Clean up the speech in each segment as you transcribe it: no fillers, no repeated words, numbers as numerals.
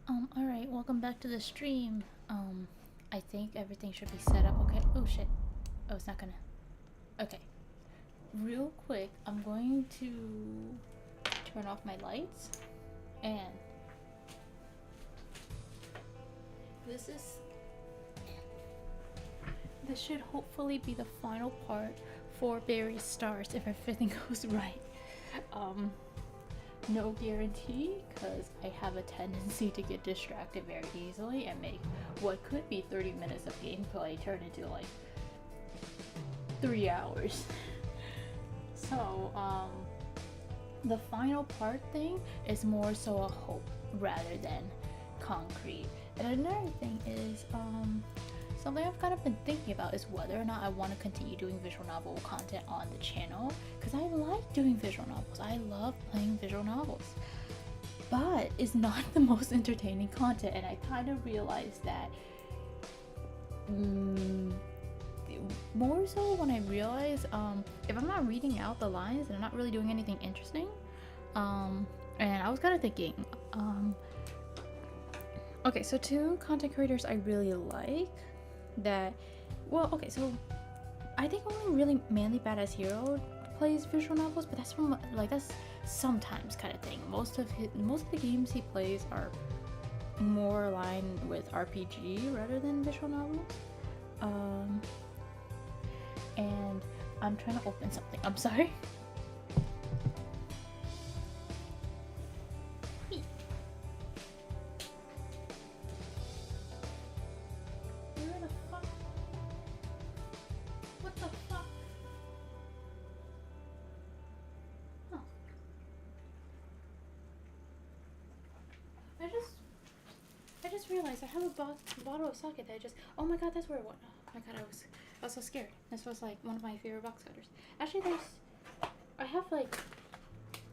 Alright, welcome back to the stream. I think everything should be set up okay. Oh shit. Oh, it's not gonna. Okay. Real quick, I'm going to turn off my lights and this should hopefully be the final part for Barry's stars if everything goes right. No guarantee, because I have a tendency to get distracted very easily and make what could be 30 minutes of gameplay turn into like 3 hours. So, the final part thing is more so a hope rather than concrete. And another thing is, something I've kind of been thinking about is whether or not I want to continue doing visual novel content on the channel, because I like doing visual novels. I love playing visual novels, but it's not the most entertaining content, and I kind of realized that more so when I realize if I'm not reading out the lines and I'm not really doing anything interesting, and I was kind of thinking, okay, so two content creators I really like that, well, okay, so I think only really Manly Badass Hero plays visual novels, but that's from like, that's sometimes kind of thing. Most of the games he plays are more aligned with RPG rather than visual novels. And I'm trying to open something. I'm sorry. I just realized I have a bottle of sake that I just, oh my god, that's where it went. Oh my god, I was so scared. This was like one of my favorite box cutters. Actually, I have like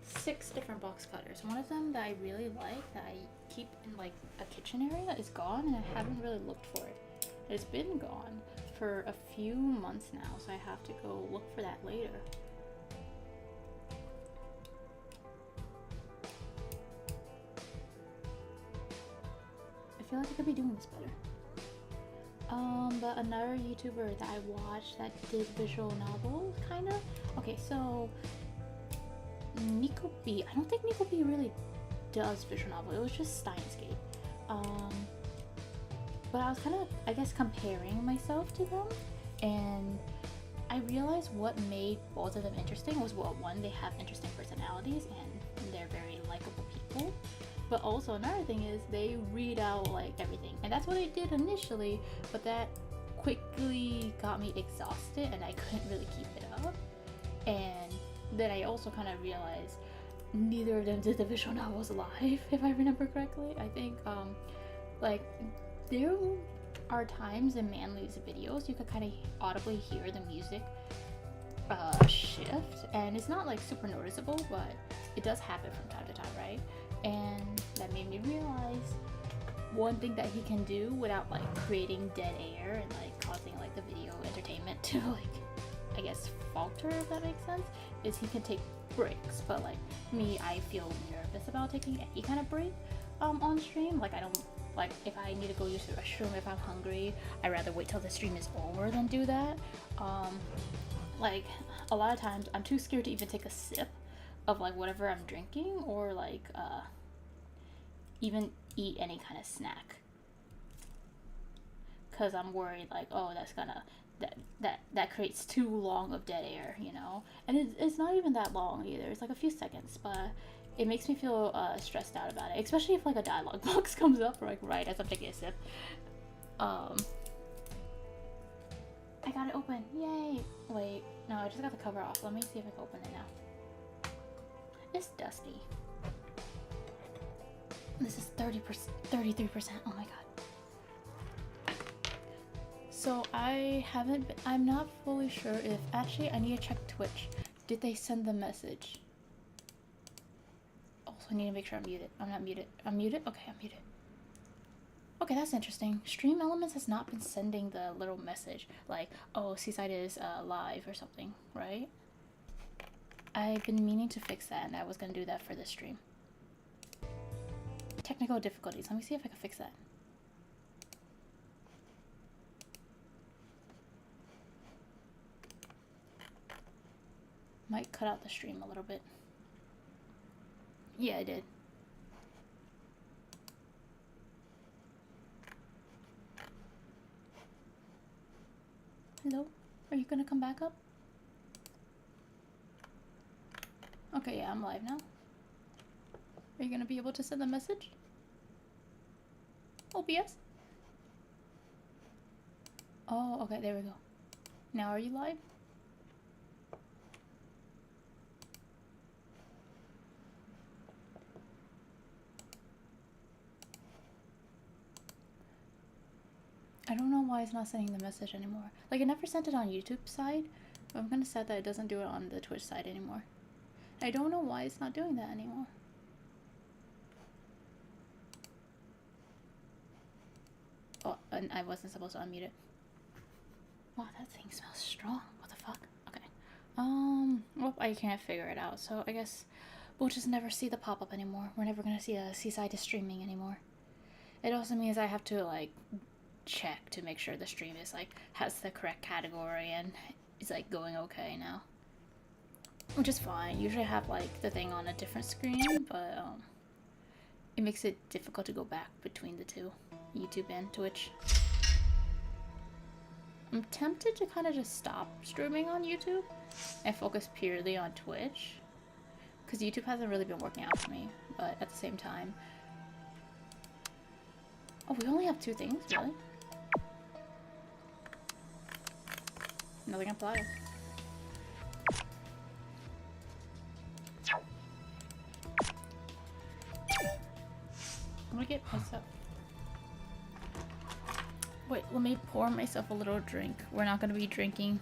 6 different box cutters. One of them that I really like, that I keep in like a kitchen area, is gone, and I haven't really looked for it. It's been gone for a few months now, so I have to go look for that later. I feel like I could be doing this better. But another YouTuber that I watched that did visual novels, kind of. Okay, so Nico B. I don't think Nico B really does visual novel. It was just Steinscape. But I was kind of, I guess, comparing myself to them, and I realized what made both of them interesting was, well, one, they have interesting personalities and they're very likable people. But also another thing is they read out like everything, and that's what I did initially, but that quickly got me exhausted and I couldn't really keep it up. And then I also kind of realized neither of them did the visual novels live, if I remember correctly. I think like there are times in Manly's videos you could kind of audibly hear the music shift, and it's not like super noticeable, but it does happen from time to time, right? And that made me realize one thing that he can do without like creating dead air and like causing like the video entertainment to like, I guess, falter, if that makes sense, is he can take breaks. But like me, I feel nervous about taking any kind of break on stream. Like I don't, like if I need to go use the restroom, if I'm hungry, I'd rather wait till the stream is over than do that. Like a lot of times I'm too scared to even take a sip of like whatever I'm drinking, or like even eat any kind of snack, because I'm worried like, oh, that's gonna that creates too long of dead air, you know. And it's not even that long either, it's like a few seconds, but it makes me feel stressed out about it, especially if like a dialogue box comes up like right as I'm taking a sip. I got it open, yay. Wait, no, I just got the cover off. Let me see if I can open it now. It's dusty. This is 30%, 33%. Oh my god. So I'm not fully sure if, actually I need to check Twitch. Did they send the message? Also, I need to make sure I'm muted. I'm not muted. I'm muted? Okay, I'm muted. Okay, that's interesting. Stream Elements has not been sending the little message like, oh, Seaside is live or something, right? I've been meaning to fix that, and I was gonna do that for this stream. technical difficulties. Let me see if I can fix that. Might cut out the stream a little bit. Yeah, I did. Hello? Are you gonna come back up? Okay, yeah, I'm live now. Are you gonna be able to send the message? OBS? Oh, okay, there we go. Now are you live? I don't know why it's not sending the message anymore. Like, it never sent it on YouTube side, but I'm kind of sad that it doesn't do it on the Twitch side anymore. I don't know why it's not doing that anymore. Oh, and I wasn't supposed to unmute it. Wow, that thing smells strong. What the fuck? Okay. Well, I can't figure it out, so I guess we'll just never see the pop-up anymore. We're never gonna see a Seaside is streaming anymore. It also means I have to, like, check to make sure the stream is like has the correct category and is like going okay now, which is fine. Usually I have like the thing on a different screen, but it makes it difficult to go back between the two, YouTube and Twitch. I'm tempted to kind of just stop streaming on YouTube and focus purely on Twitch, because YouTube hasn't really been working out for me, but at the same time, oh, we only have 2 things, really? Nothing applied. I'm gonna get myself. Wait, let me pour myself a little drink. We're not gonna be drinking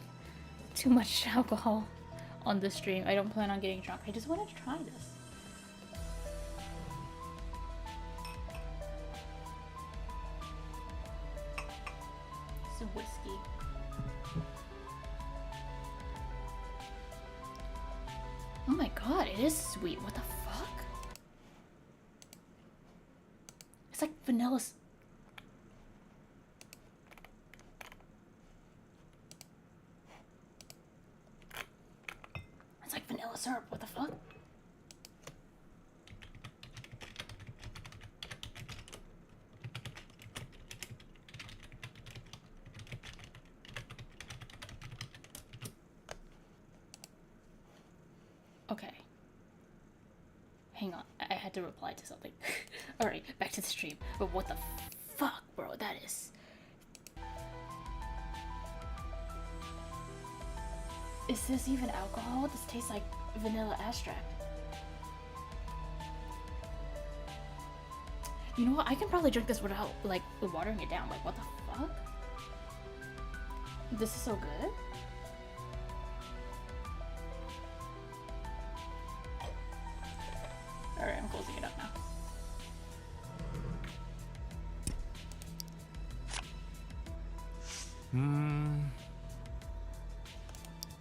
too much alcohol on the stream. I don't plan on getting drunk. I just want to try this. Some whiskey. Oh my god, it is sweet. What the fuck? It's like vanilla. It's like vanilla syrup. What the fuck? Okay. Hang on. I had to reply to something. Alright, back to the stream. But what the fuck, bro? That is... Is this even alcohol? This tastes like vanilla extract. You know what? I can probably drink this without, like, watering it down. Like, what the fuck? This is so good. Alright, I'm closing it up now.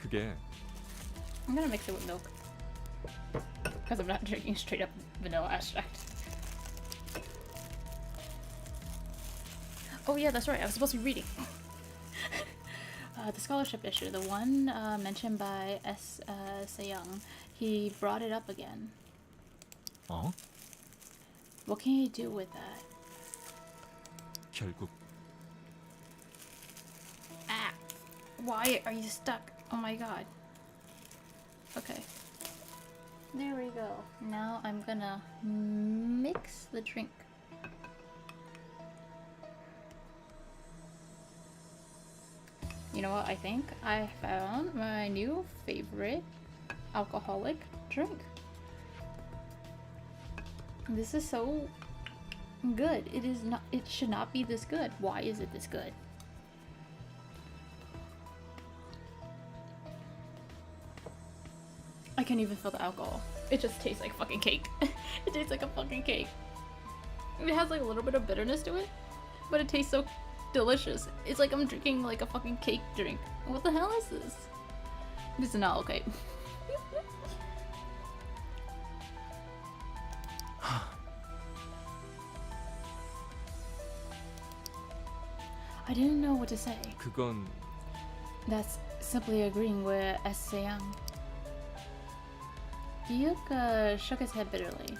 그게 I'm gonna mix it with milk. Because I'm not drinking straight up vanilla extract. Oh yeah, that's right, I was supposed to be reading. The scholarship issue, the one mentioned by S. Seyoung, he brought it up again. 어? What can you do with that? 결국 Ah! Why are you stuck? Oh my god. Okay. There we go. Now I'm gonna mix the drink. You know what? I think I found my new favorite alcoholic drink. This is so good. It is not. It should not be this good. Why is it this good? I can't even feel the alcohol. It just tastes like fucking cake. It tastes like a fucking cake. It has like a little bit of bitterness to it, but it tastes so delicious. It's like I'm drinking like a fucking cake drink. What the hell is this? This is not okay. I didn't know what to say. 그건 That's simply agreeing with S. Young. Gyuk shook his head bitterly.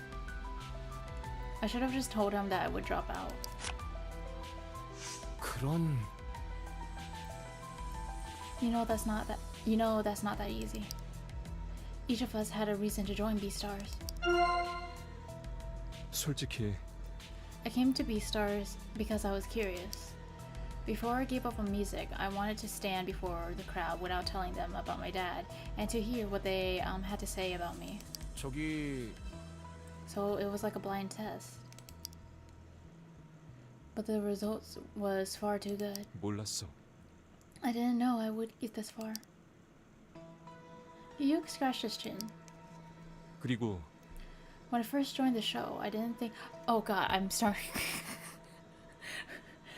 I should have just told him that I would drop out. 그런 You know that's not that easy. Each of us had a reason to join Beastars. 솔직히 I came to Beastars because I was curious. Before I gave up on music, I wanted to stand before the crowd without telling them about my dad and to hear what they had to say about me. 저기 So it was like a blind test. But the results was far too good. 몰랐어. I didn't know I would get this far. Yuke scratched his chin. 그리고 When I first joined the show, I didn't think... Oh god, I'm sorry.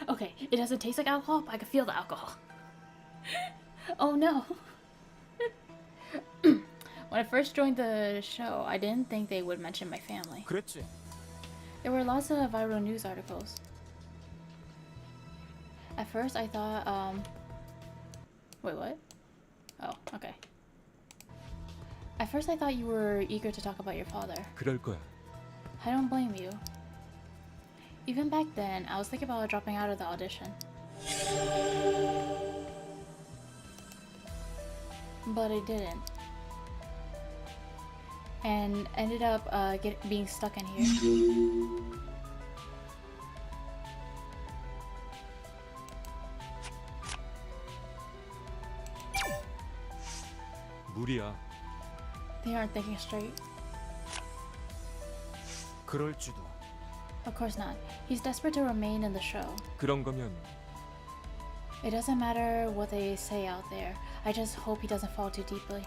Okay, it doesn't taste like alcohol, but I can feel the alcohol. Oh no. When I first joined the show, I didn't think they would mention my family. 그랬지. There were lots of viral news articles. At first, I thought, Wait, what? Oh, okay. At first, I thought you were eager to talk about your father. 그럴 거야. I don't blame you. Even back then, I was thinking about dropping out of the audition. But I didn't. And ended up being stuck in here. 무리야. They aren't thinking straight. 그럴지도. Of course not. He's desperate to remain in the show. 그런 거면 It doesn't matter what they say out there. I just hope he doesn't fall too deeply.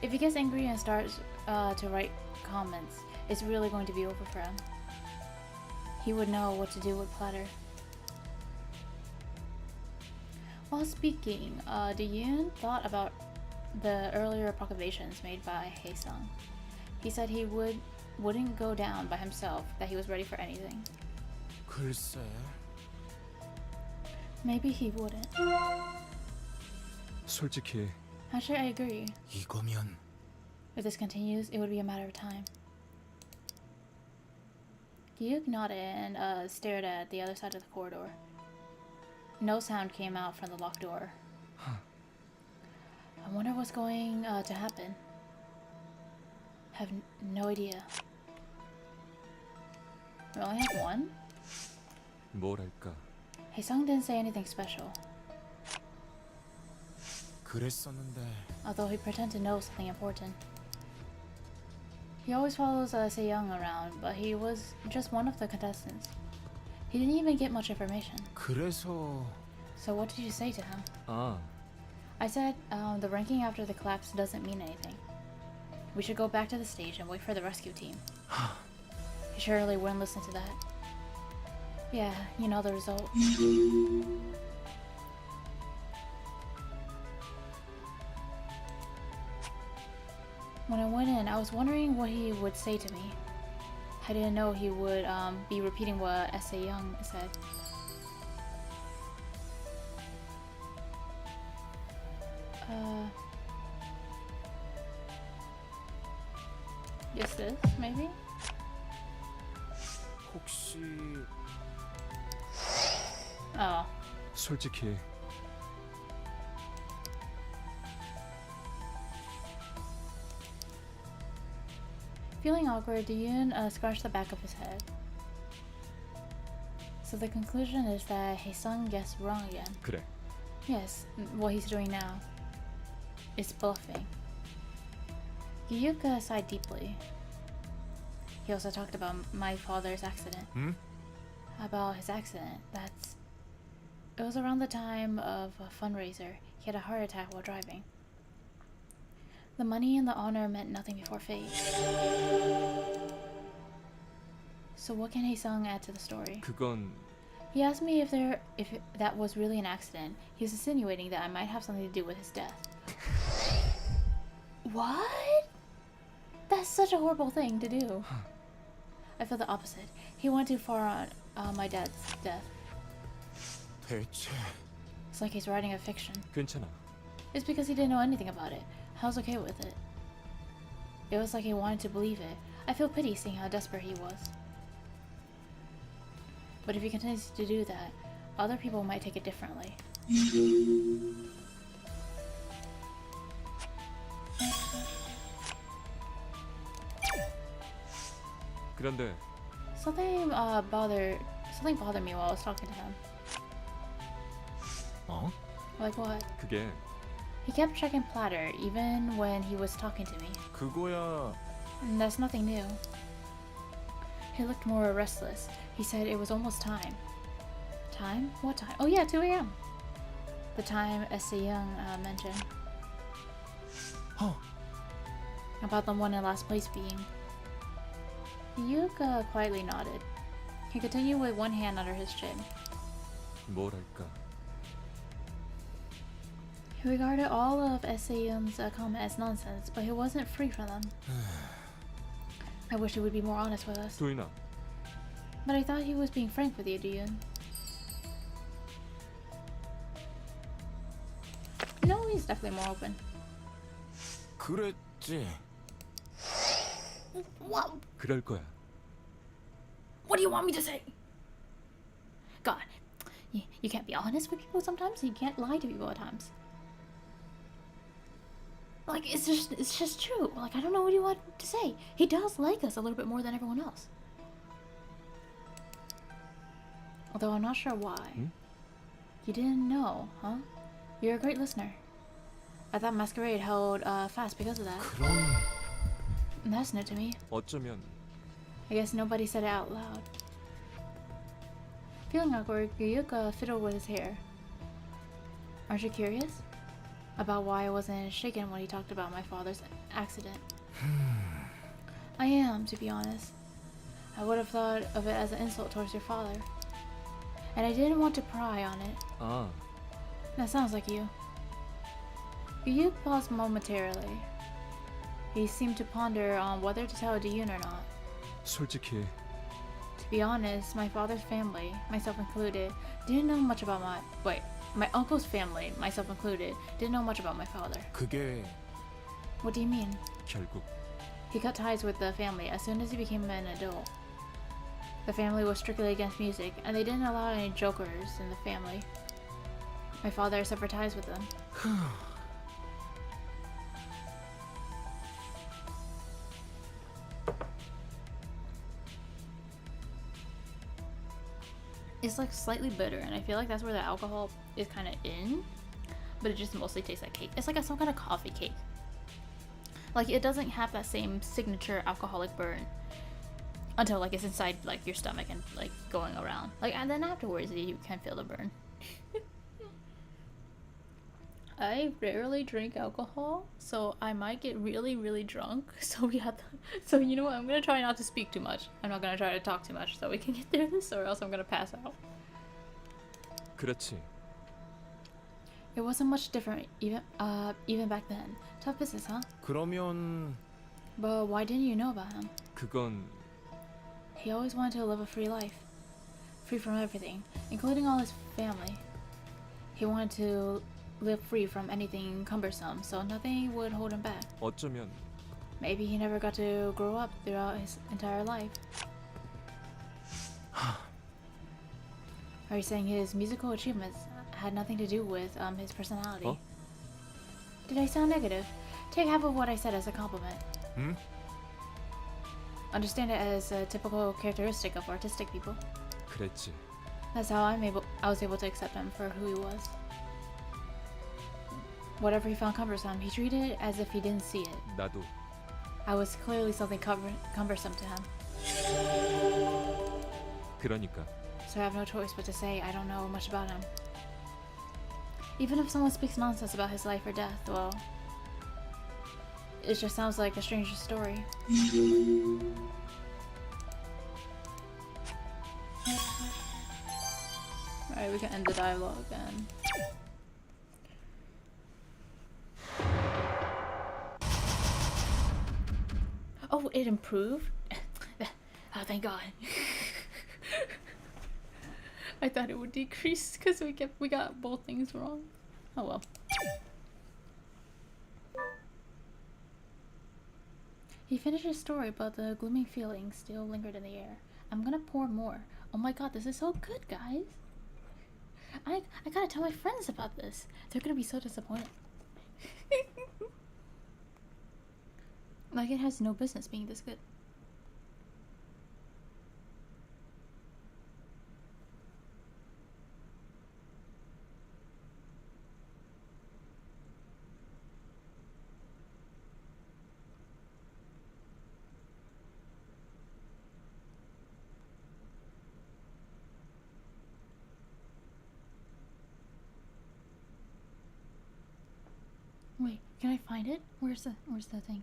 If he gets angry and starts to write comments, it's really going to be over for him. He would know what to do with Platter. While speaking, Yoon thought about the earlier proclamations made by Haesung. He said he wouldn't go down by himself, that he was ready for anything. 글쎄. Maybe he wouldn't. 솔직히 Actually, I agree. 이거면 If this continues, it would be a matter of time. Gyuk nodded and stared at the other side of the corridor. No sound came out from the locked door. I wonder what's going to happen. Have no idea. We only have one? 뭐랄까. Haesung didn't say anything special, 그랬었는데. although he pretended to know something important. He always follows Se-young around, but he was just one of the contestants. He didn't even get much information. 그래서 So what did you say to him? 아, I said the ranking after the collapse doesn't mean anything. We should go back to the stage and wait for the rescue team. He surely wouldn't listen to that. Yeah, you know the result. When I went in, I was wondering what he would say to me. I didn't know he would be repeating what S.A. Young said. Just this, maybe? 혹시 Oh. 솔직히 Feeling awkward, Yoon scratched the back of his head. So the conclusion is that Haesung guessed wrong again. 그래. Yes, what he's doing now is bluffing. Gyuka sighed deeply. He also talked about my father's accident. About his accident. It was around the time of a fundraiser. He had a heart attack while driving. The money and the honor meant nothing before fate. So what can Haesung add to the story? 그건 He asked me if that was really an accident. He was insinuating that I might have something to do with his death. What? That's such a horrible thing to do. I feel the opposite. He went too far on my dad's death. 대체 It's like he's writing a fiction. 괜찮아. It's because he didn't know anything about it. I was okay with it. It was like he wanted to believe it. I feel pity seeing how desperate he was. But if he continues to do that, other people might take it differently. 그런데 Something bothered me while I was talking to him. 어? Like what? 그게 He kept checking platter even when he was talking to me. 그거야. And that's nothing new. He looked more restless. He said it was almost time. Time? What time? Oh yeah, 2 a.m. The time Young mentioned. 어. About the one in last place being. Yuka quietly nodded. He continued with one hand under his chin. 뭐랄까. He regarded all of Young's comment as nonsense, but he wasn't free from them. I wish he would be more honest with us. 도인아. But I thought he was being frank with you, Duyun. No, he's definitely more open. 그랬지. What? 그럴 거야. What do you want me to say? God, you can't be honest with people sometimes. You can't lie to people at times. Like it's just true. Like I don't know what you want to say. He does like us a little bit more than everyone else. Although I'm not sure why. You didn't know, huh? You're a great listener. I thought Masquerade held fast because of that. 그럼 And that's new to me. 어쩌면 I guess nobody said it out loud. Feeling awkward, Ryuka fiddled with his hair. Aren't you curious? About why I wasn't shaken when he talked about my father's accident? I am, to be honest. I would have thought of it as an insult towards your father. And I didn't want to pry on it. 아, That sounds like you. Ryuk paused momentarily. He seemed to ponder on whether to tell Duyun or not. 솔직히 To be honest, my father's family, myself included, didn't know much about my uncle's family, myself included, didn't know much about my father. 그게 What do you mean? 결국 He cut ties with the family as soon as he became an adult. The family was strictly against music, and they didn't allow any jokers in the family. My father severed ties with them. It's like slightly bitter, and I feel like that's where the alcohol is kind of in, but it just mostly tastes like cake. It's like some kind of coffee cake. Like it doesn't have that same signature alcoholic burn until like it's inside like your stomach and like going around. Like and then afterwards you can feel the burn. I rarely drink alcohol, so I might get really, really drunk. So so you know what? I'm gonna try not to speak too much. I'm not gonna try to talk too much, so we can get through this, or else I'm gonna pass out. 그렇지. It wasn't much different even back then. Tough business, huh? 그러면 But why didn't you know about him? 그건 He always wanted to live a free life, free from everything, including all his family. He wanted to live free from anything cumbersome, so nothing would hold him back. 어쩌면 Maybe he never got to grow up throughout his entire life. Are you saying his musical achievements had nothing to do with his personality? 어? Did I sound negative? Take half of what I said as a compliment. 응? Understand it as a typical characteristic of artistic people. 그랬지. That's how I was able to accept him for who he was. Whatever he found cumbersome, he treated it as if he didn't see it. 나도 I was clearly something cumbersome to him. 그러니까 So I have no choice but to say I don't know much about him. Even if someone speaks nonsense about his life or death, well, it just sounds like a stranger's story. Alright, we can end the dialogue and... Oh, it improved? Oh, thank God. I thought it would decrease because we got both things wrong. Oh well. He finished his story, but the gloomy feeling still lingered in the air. I'm gonna pour more. Oh my god, this is so good, guys. I gotta tell my friends about this. They're gonna be so disappointed. Like, it has no business being this good. Wait, can I find it? Where's the thing?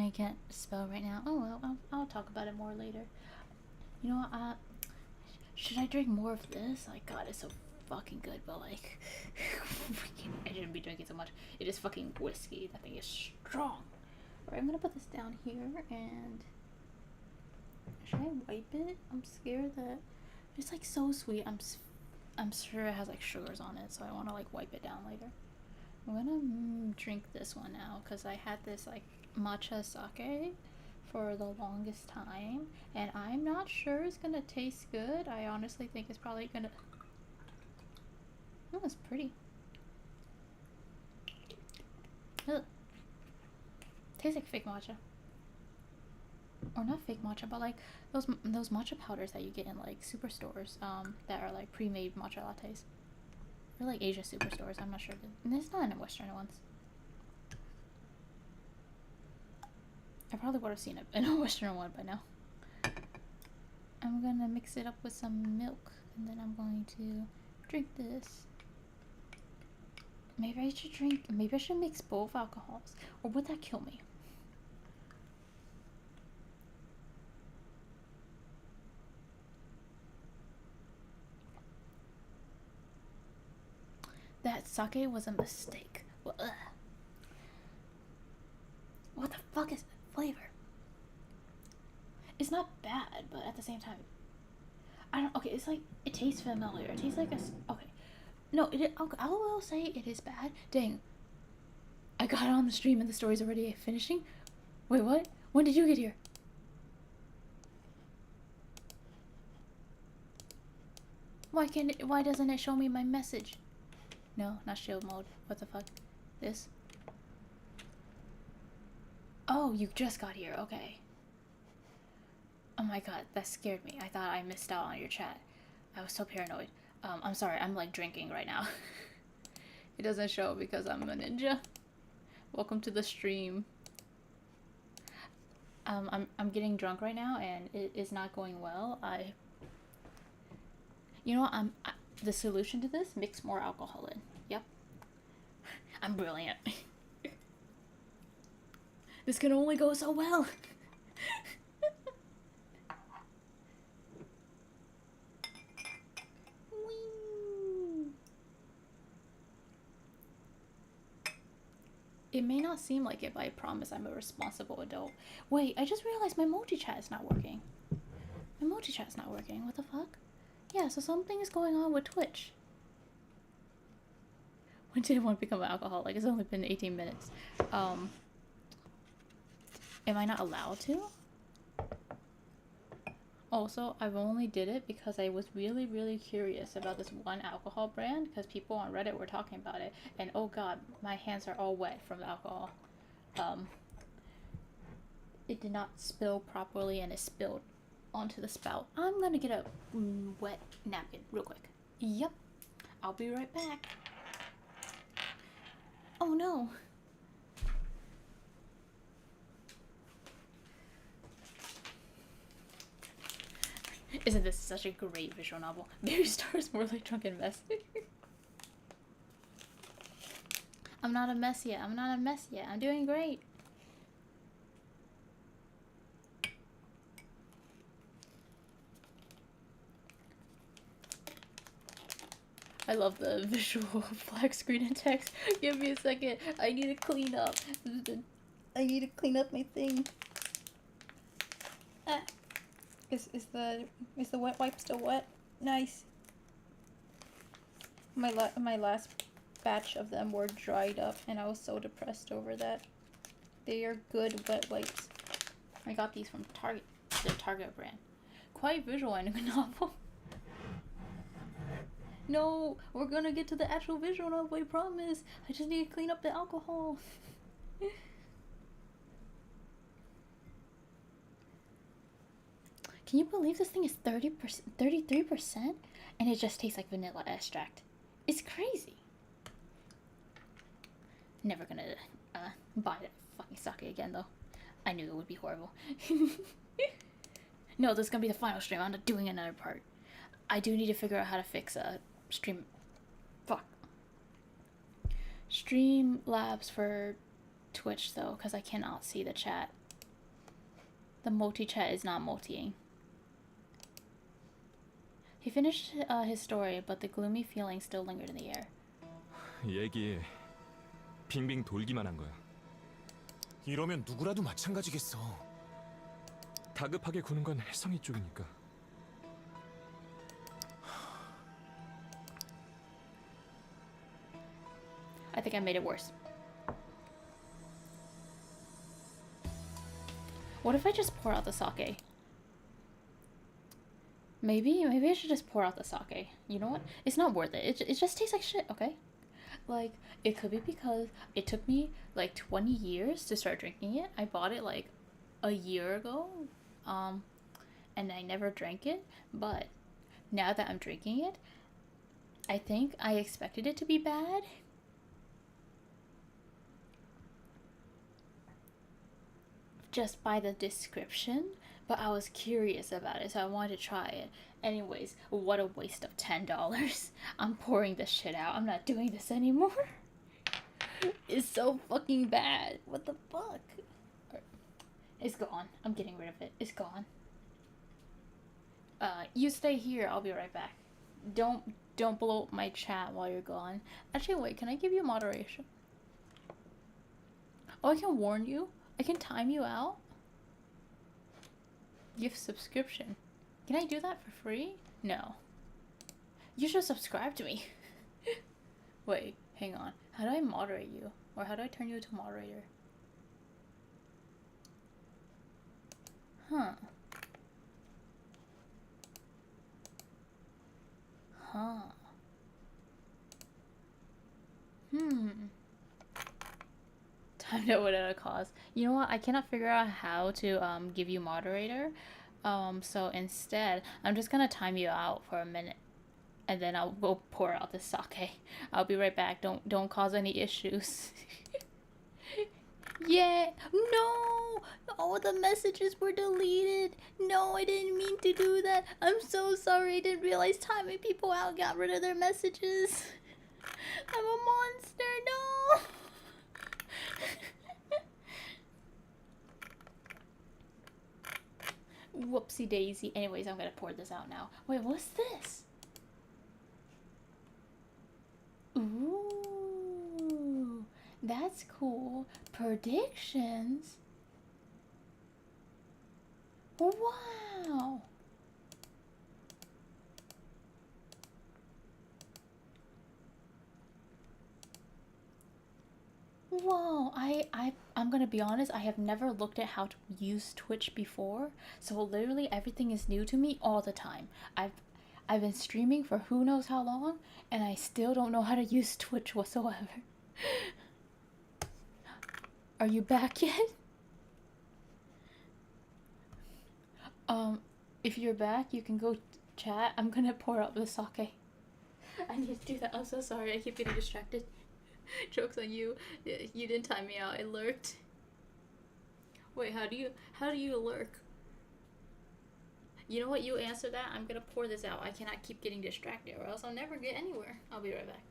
I can't spell right now. Oh well, I'll talk about it more later. You know what? Should I drink more of this? Like, God, it's so fucking good, but like, I shouldn't be drinking so much. It is fucking whiskey. That thing is strong. Alright, I'm gonna put this down here, and should I wipe it? I'm scared that it's like so sweet. I'm sure it has like sugars on it, so I want to like wipe it down later. I'm gonna drink this one now because I had this like matcha sake for the longest time, and I'm not sure it's gonna taste good. I honestly think it's probably gonna. Oh, it's pretty. Ugh. Tastes like fake matcha, or not fake matcha, but like those matcha powders that you get in like superstores, that are like pre-made matcha lattes. They're like Asia superstores. I'm not sure. It's not in Western ones. I probably would have seen it in a Western one by now. I'm gonna mix it up with some milk, and then I'm going to drink this. Maybe I should mix both alcohols, or would that kill me? That sake was a mistake. Well, ugh. What the fuck is flavor? It's not bad, but at the same time, I don't. Okay, it's like it tastes familiar. It tastes like a. Okay, no, okay, I will say it is bad. Dang, I got on the stream and the story's already finishing. Wait, what? When did you get here? Why doesn't it show me my message? No, not shield mode. What the fuck? This? Oh, you just got here. Okay. Oh my god, that scared me. I thought I missed out on your chat. I was so paranoid. I'm sorry. I'm like drinking right now. It doesn't show because I'm a ninja. Welcome to the stream. I'm getting drunk right now and it is not going well. You know what? The solution to this: mix more alcohol in. Yep. I'm brilliant. This can only go so well. It may not seem like it, but I promise I'm a responsible adult. Wait, I just realized my multi-chat is not working. My multi-chat's not working. What the fuck? Yeah, so something is going on with Twitch. When did one become an alcoholic? It's only been 18 minutes. Am I not allowed to? Also, I've only did it because I was really, really curious about this one alcohol brand because people on Reddit were talking about it, and oh god, my hands are all wet from the alcohol. It did not spill properly and it spilled onto the spout. I'm gonna get a wet napkin real quick. Yep, I'll be right back. Oh no. Isn't this such a great visual novel? Baby Star is more like Drunken Mess. I'm not a mess yet. I'm not a mess yet. I'm doing great. I love the visual black screen and text. Give me a second. I need to clean up. I need to clean up my thing. Ah. Is the wet wipe still wet? Nice. My last batch of them were dried up, and I was so depressed over that. They are good wet wipes. I got these from Target, the Target brand. Quite visual in a novel. No, we're gonna get to the actual visual novel, I promise. I just need to clean up the alcohol. Can you believe this thing is 30%, 33%? And it just tastes like vanilla extract. It's crazy. Never gonna buy that fucking sake again, though. I knew it would be horrible. No, this is gonna be the final stream. I'm not doing another part. I do need to figure out how to fix stream. Fuck. Streamlabs for Twitch, though, because I cannot see the chat. The multi-chat is not multiing. He finished his story, but the gloomy feeling still lingered in the air. 얘기에 빙빙 돌기만 한 거야. 이러면 누구라도 마찬가지겠어. 다급하게 구는 건 혜성이 쪽이니까. I think I made it worse. What if I just pour out the sake? Maybe I should just pour out the sake. You know what? It's not worth it. It just tastes like shit, okay? Like, it could be because it took me like 20 years to start drinking it. I bought it like a year ago, and I never drank it. But now that I'm drinking it, I think I expected it to be bad. Just by the description, but I was curious about it, so I wanted to try it. Anyways, what a waste of $10. I'm pouring this shit out. I'm not doing this anymore. It's so fucking bad. What the fuck? It's gone. I'm getting rid of it. It's gone. You stay here. I'll be right back. Don't blow up my chat while you're gone. Actually, wait. Can I give you moderation? Oh, I can warn you. I can time you out. Gift subscription. Can I do that for free? No. You should subscribe to me. Wait, hang on. How do I moderate you? Or how do I turn you into moderator? Huh. Time to without a cause. You know what? I cannot figure out how to give you moderator. So instead, I'm just gonna time you out for a minute, and then I'll go pour out the sake. I'll be right back. Don't cause any issues. Yeah. No. All the messages were deleted. No, I didn't mean to do that. I'm so sorry. I didn't realize timing people out got rid of their messages. I'm a monster. No. Whoopsie daisy. Anyways, I'm gonna pour this out now. Wait, what's this? Ooh, that's cool. Predictions. Wow. Whoa, I'm gonna be honest, I have never looked at how to use Twitch before, so literally everything is new to me all the time. I've been streaming for who knows how long, and I still don't know how to use Twitch whatsoever. Are you back yet? If you're back, you can go chat. I'm gonna pour out the sake. I need to do that. I'm so sorry. I keep getting distracted. Joke's on you. You didn't time me out. I lurked. Wait, how do you lurk? You know what? You answer that. I'm gonna pour this out. I cannot keep getting distracted, or else I'll never get anywhere. I'll be right back.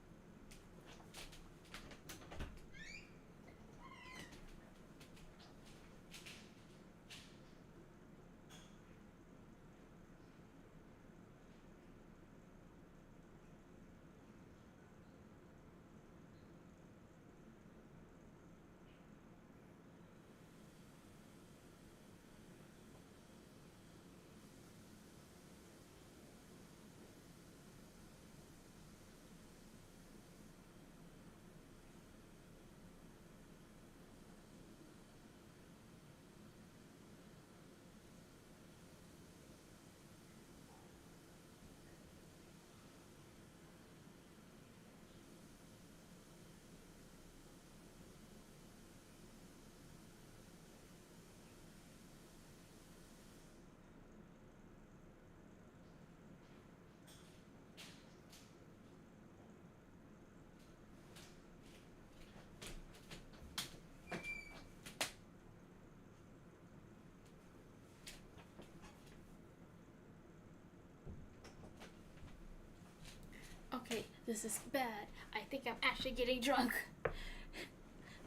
Okay, this is bad. I think I'm actually getting drunk.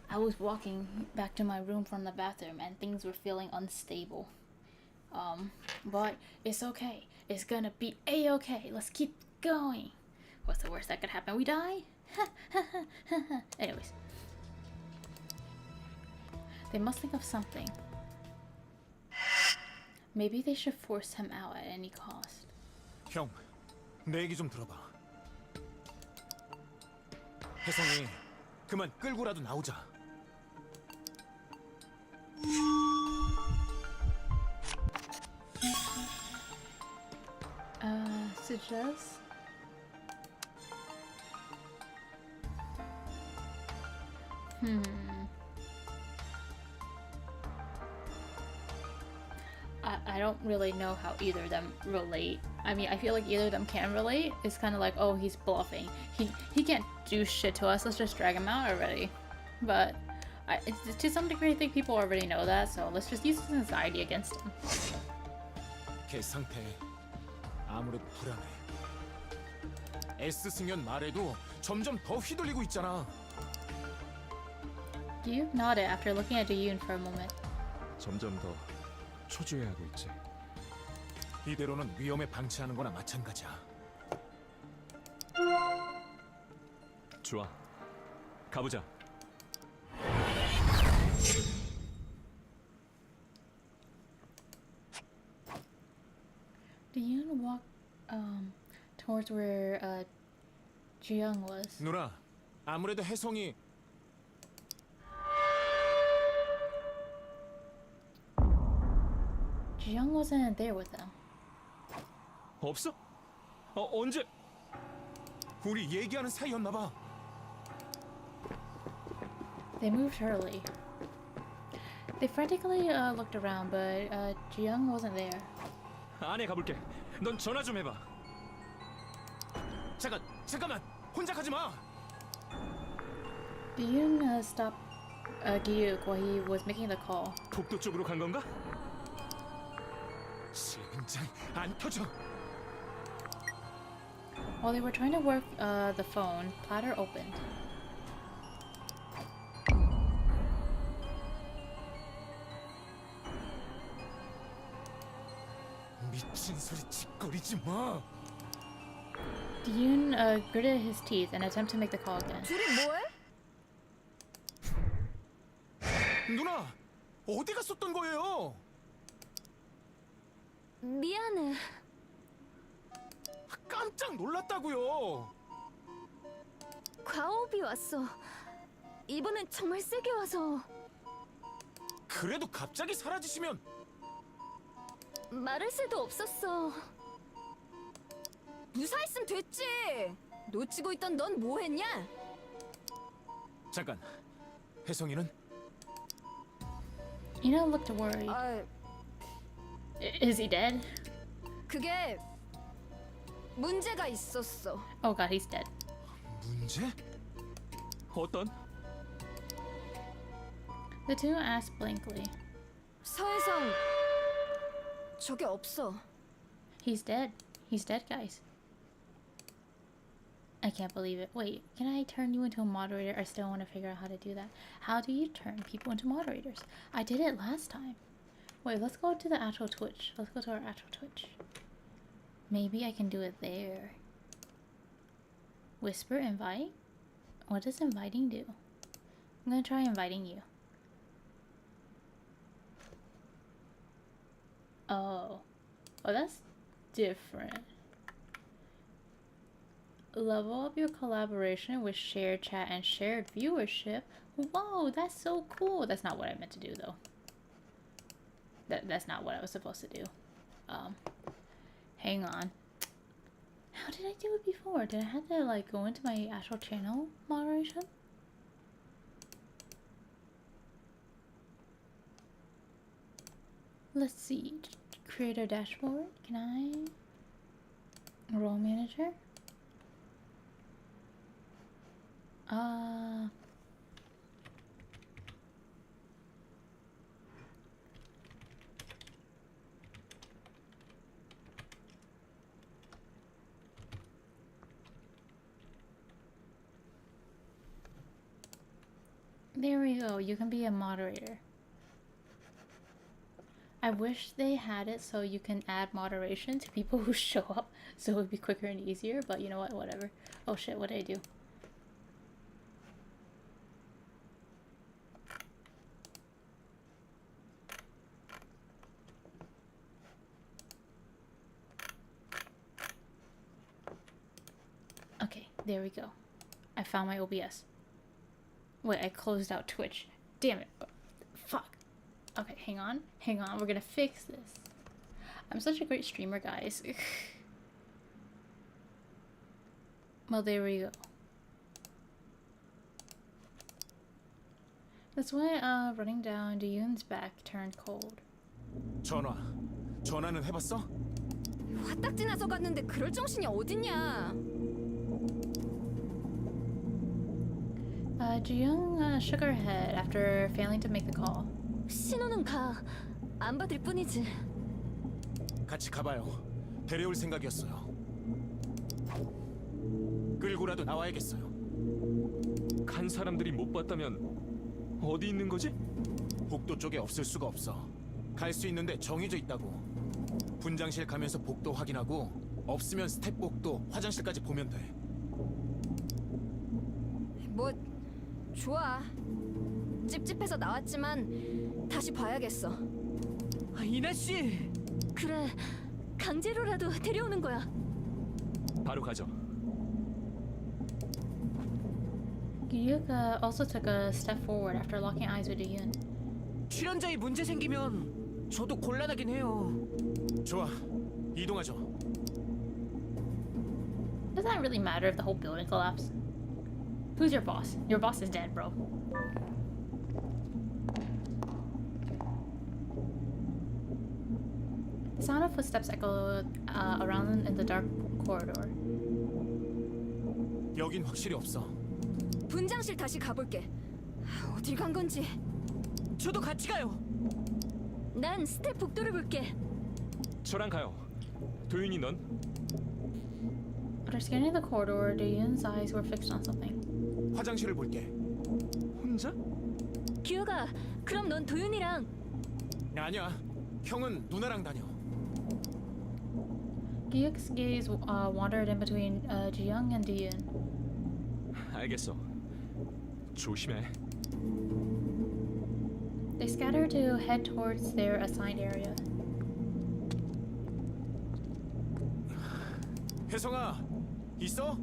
I was walking back to my room from the bathroom and things were feeling unstable. But it's okay. It's gonna be a-okay. Let's keep going. What's the worst that could happen? We die? Anyways. They must think of something. Maybe they should force him out at any cost. 형, 내 얘기 좀 들어봐. 혜성이 그만 끌고라도 나오자. Suggest? I don't really know how either of them relate. I mean, I feel like either of them can relate. It's kind of like, oh, he's bluffing. He can't do shit to us. Let's just drag him out already. But to some degree, I think people already know that. So let's just use his anxiety against him. 걔 상태 아무래도 불안해. S 승연 말에도 점점 더 휘둘리고 있잖아. You nodded after looking at Yoon for a moment. 점점 더 초조해하고 있지. 이대로는 위험에 방치하는 거나 마찬가지야. 좋아. 가보자. Yoon walked towards where Jiyoung was. 누나, 아무래도 혜성이 Jiyoung wasn't there with them. 없어? 언제? 우리 얘기하는 사이였나 봐. They moved early. They frantically looked around, but Jiyoung wasn't there. 안에 가볼게. 넌 전화 좀 해봐. 잠깐만. 혼자 가지 마. Yoon stopped Gyuk while he was making the call. 복도 쪽으로 간 건가? 진짜 안 터져. While they were trying to work the phone, platter opened. 미친 소리 짓거리지 마. Yoon gritted his teeth and attempted to make the call again. 둘이 뭐해? 누나, 어디 갔었던 거예요? 미안해. 깜짝 놀랐다고요. 과호흡이 왔어. 이번엔 정말 세게 와서. 그래도 갑자기 사라지시면 말할 새도 없었어. 무사했으면 됐지. 놓치고 있던 넌 뭐했냐? 잠깐. 혜성이는 Ina looked worried. Is he dead? 그게 문제가 있었어. Oh god, he's dead. 문제? 어떤? The two asked blankly. 서혜성, 저게 없어. He's dead. He's dead, guys. I can't believe it. Wait, can I turn you into a moderator? I still want to figure out how to do that. How do you turn people into moderators? I did it last time. Wait, let's go to the actual Twitch. Let's go to our actual Twitch. Maybe I can do it there. Whisper invite? What does inviting do? I'm gonna try inviting you. Oh. Oh, that's different. Level up your collaboration with shared chat and shared viewership. Whoa, that's so cool. That's not what I meant to do, though. That's not what I was supposed to do. Hang on. How did I do it before? Did I have to, like, go into my actual channel moderation? Let's see. Create a dashboard. Can I? Role manager? There we go. You can be a moderator. I wish they had it so you can add moderation to people who show up so it would be quicker and easier, but you know what? Whatever. Oh shit, what did I do? Okay, there we go. I found my OBS. Wait, I closed out Twitch. Damn it. Fuck. Okay, hang on. Hang on. We're gonna fix this. I'm such a great streamer, guys. Well, there we go. That's why running down Yoon's back turned cold. 전화는 해봤어? 화딱지 나서 갔는데 그럴 정신이 어딨냐. Ji-young shook her head after failing to make the call. 신호는 가. 안 받을 뿐이지. 같이 가봐요. 데려올 생각이었어요. 끌고라도 나와야겠어요. 간 사람들이 못 봤다면 어디 있는 거지? 복도 쪽에 없을 수가 없어. 갈 수 있는데 정해져 있다고. 분장실 가면서 복도 확인하고 없으면 스텝 복도, 화장실까지 보면 돼. 뭐 좋아. 찝찝해서 나왔지만 다시 봐야겠어. 이나 씨. 그래. 강제로라도 데려오는 거야. 바로 가죠. Gyuk also took a step forward after locking eyes with Yoon. 출연자에 문제 생기면 저도 곤란하긴 해요. 좋아, 이동하죠. Does that really matter if the whole building collapsed? Who's your boss? Your boss is dead, bro. The sound of footsteps echoed around in the dark corridor. 여긴 확실히 없어. 분장실 다시 가볼게. 어딜 간 건지. 저도 같이 가요. 난 스텝 복도를 볼게. 저랑 가요. 도윤이 넌? After scanning the corridor, Yoon's eyes were fixed on something. 화장실을 볼게. 혼자? 규혁아, 그럼 넌 도윤이랑. 아니야, 형은 누나랑 다녀. Gyuk's gaze wandered in between Ji-young and Yoon. 알겠어. 조심해. They scattered to head towards their assigned area. 혜성아, 있어?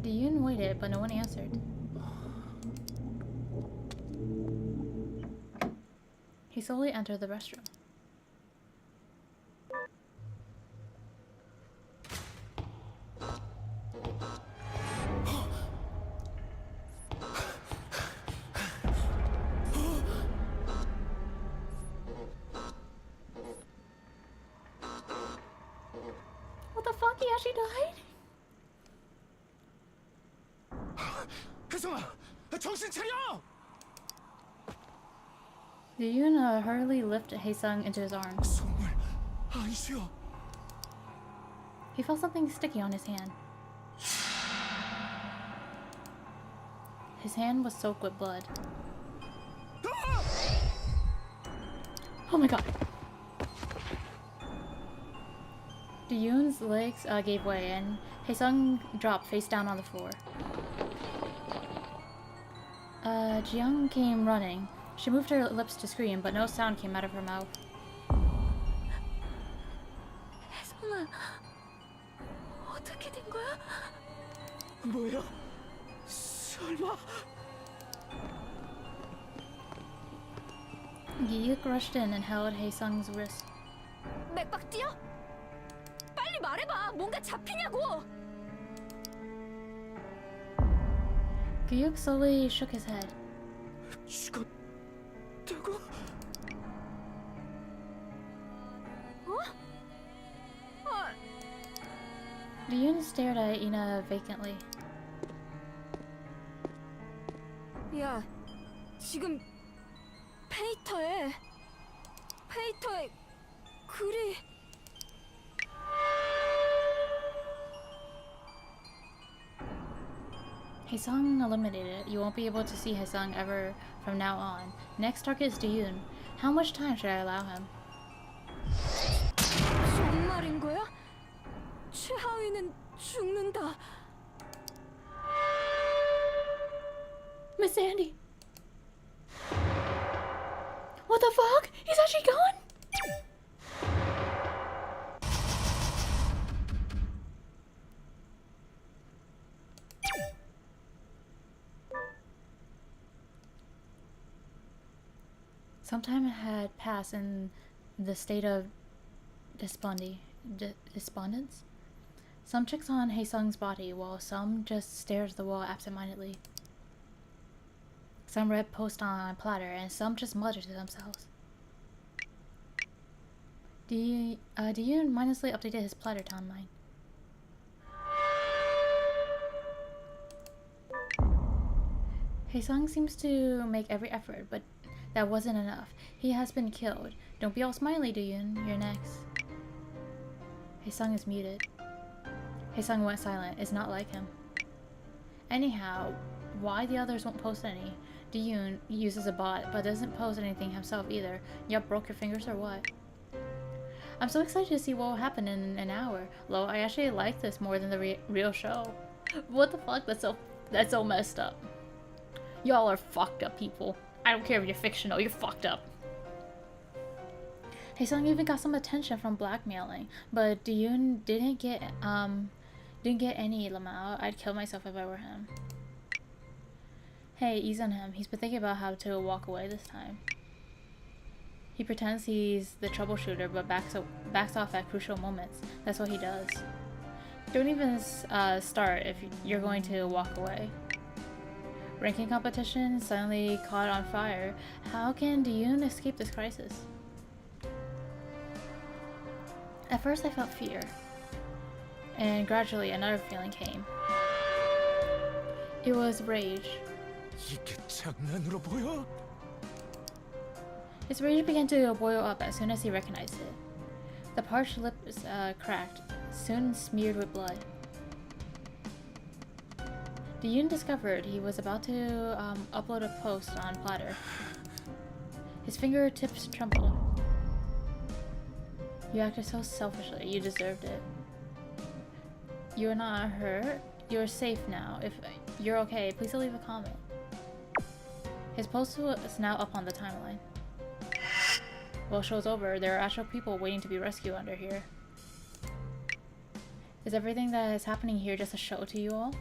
Yoon waited, but no one answered. He slowly entered the restroom. What the fuck? He actually died? 혜성아, 정신 차려! Yoon hurriedly lifted Haesung into his arms. 속물 아니시여. He felt something sticky on his hand. His hand was soaked with blood. Oh my god! Yoon's legs gave way and Haesung dropped face down on the floor. Jiyoung came running. She moved her lips to scream, but no sound came out of her mouth. 혜성아, 어떻게 된 거야? 뭐야? 설마? Gi rushed in and held Haesung's wrist. 맥박 뛰어? 빨리 말해봐. 뭔가 잡히냐고. Gyuk slowly shook his head. 죽었다고? Yoon stared at Ina vacantly. 야, 지금 페이터에 글이 Haesung eliminated. You won't be able to see Haesung ever from now on. Next target is Yoon. How much time should I allow him? 정말인 거야? 최하위는 죽는다. Miss Sandy! What the fuck? He's actually gone? Some time had passed in the state of despondence. Some checked on Haesung's body, while some just stared at the wall absentmindedly. Some read posts on Platter, and some just muttered to themselves. Yoon mindlessly updated his Platter timeline. Haesung seems to make every effort, but that wasn't enough. He has been killed. Don't be all smiley, Yoon. You're next. Haesung is muted. Haesung went silent. It's not like him. Anyhow, why the others won't post any? Yoon uses a bot, but doesn't post anything himself either. Yup, broke your fingers or what? I'm so excited to see what will happen in an hour. Lo, I actually like this more than the real show. What the fuck? That's so messed up. Y'all are fucked up people. I don't care if you're fictional, you're fucked up. Haesung even got some attention from blackmailing, but Yoon didn't get any Lamau. I'd kill myself if I were him. Hey, ease on him. He's been thinking about how to walk away this time. He pretends he's the troubleshooter, but backs off at crucial moments. That's what he does. Don't even start if you're going to walk away. Ranking competition suddenly caught on fire. How can Yoon escape this crisis? At first I felt fear, and gradually another feeling came. It was rage. 이게 장난으로 보여? His rage began to boil up as soon as he recognized it. The parched lips cracked, soon smeared with blood. Yoon discovered he was about to upload a post on Platter. His fingertips trembled. You acted so selfishly. You deserved it. You're not hurt. You're safe now. If you're okay, please leave a comment. His post is now up on the timeline. Well, show's over. There are actual people waiting to be rescued under here. Is everything that is happening here just a show to you all?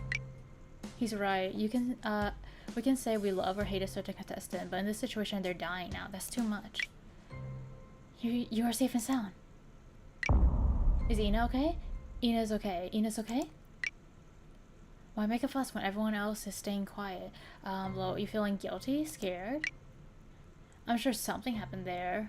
He's right. We can say we love or hate a certain contestant, but in this situation they're dying now. That's too much. You are safe and sound. Is Ina okay? Ina's okay. Ina's okay? Why make a fuss when everyone else is staying quiet? Lo, you feeling guilty? Scared? I'm sure something happened there.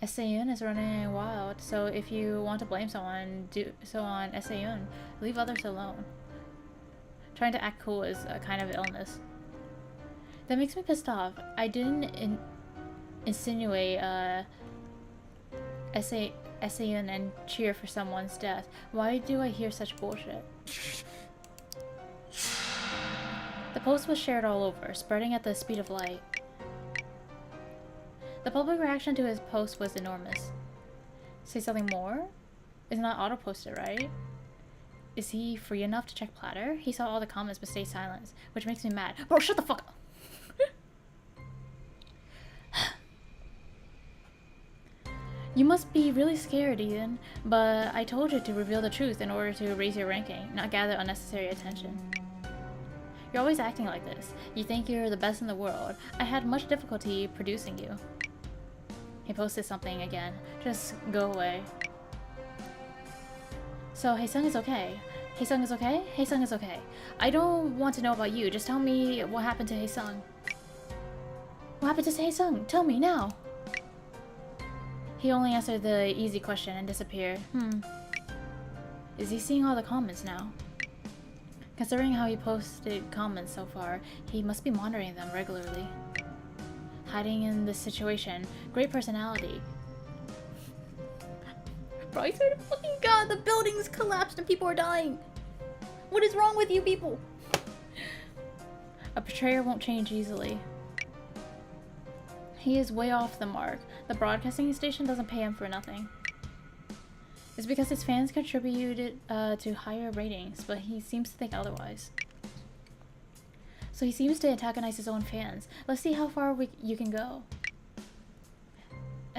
Saeun is running wild, so if you want to blame someone, do so on Saeun. Leave others alone. Trying to act cool is a kind of illness. That makes me pissed off. I didn't insinuate SAN and cheer for someone's death. Why do I hear such bullshit? The post was shared all over, spreading at the speed of light. The public reaction to his post was enormous. Say something more? It's not auto-posted, right? Is he free enough to check Platter? He saw all the comments but stayed silent, which makes me mad. Bro, shut the fuck up! You must be really scared, Ian, but I told you to reveal the truth in order to raise your ranking, not gather unnecessary attention. You're always acting like this. You think you're the best in the world. I had much difficulty producing you. He posted something again. Just go away. So, Haesung is okay. Haesung is okay? Haesung is okay. I don't want to know about you. Just tell me what happened to Haesung. What happened to Haesung? Tell me now. He only answered the easy question and disappeared. Is he seeing all the comments now? Considering how he posted comments so far, he must be monitoring them regularly. Hiding in this situation. Great personality. Bro, I swear to fucking god, the buildings collapsed and people are dying. What is wrong with you people? A betrayer won't change easily. He is way off the mark. The broadcasting station doesn't pay him for nothing. It's because his fans contributed to higher ratings, but he seems to think otherwise. So he seems to antagonize his own fans. Let's see how far you can go.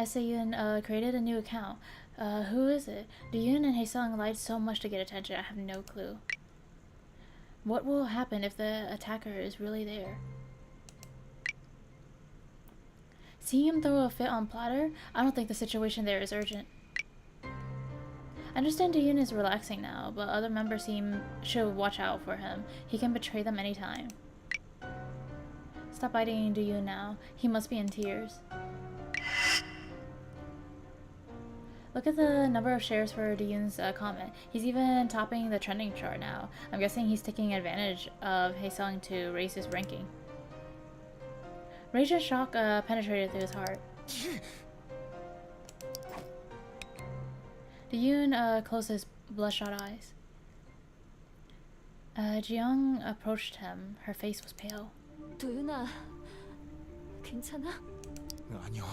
SAN created a new account. Who is it? Doyoon and Haesung lied so much to get attention, I have no clue. What will happen if the attacker is really there? Seeing him throw a fit on Platter? I don't think the situation there is urgent. I understand Doyoon is relaxing now, but other members should watch out for him. He can betray them anytime. Stop biting Doyoon now. He must be in tears. Look at the number of shares for Doyoon's comment. He's even topping the trending chart now. I'm guessing he's taking advantage of Haesung to raise his ranking. Rage and shock penetrated through his heart. Doyoon closed his bloodshot eyes. Jiyoung approached him. Her face was pale. 도윤아, 괜찮아? 아니요,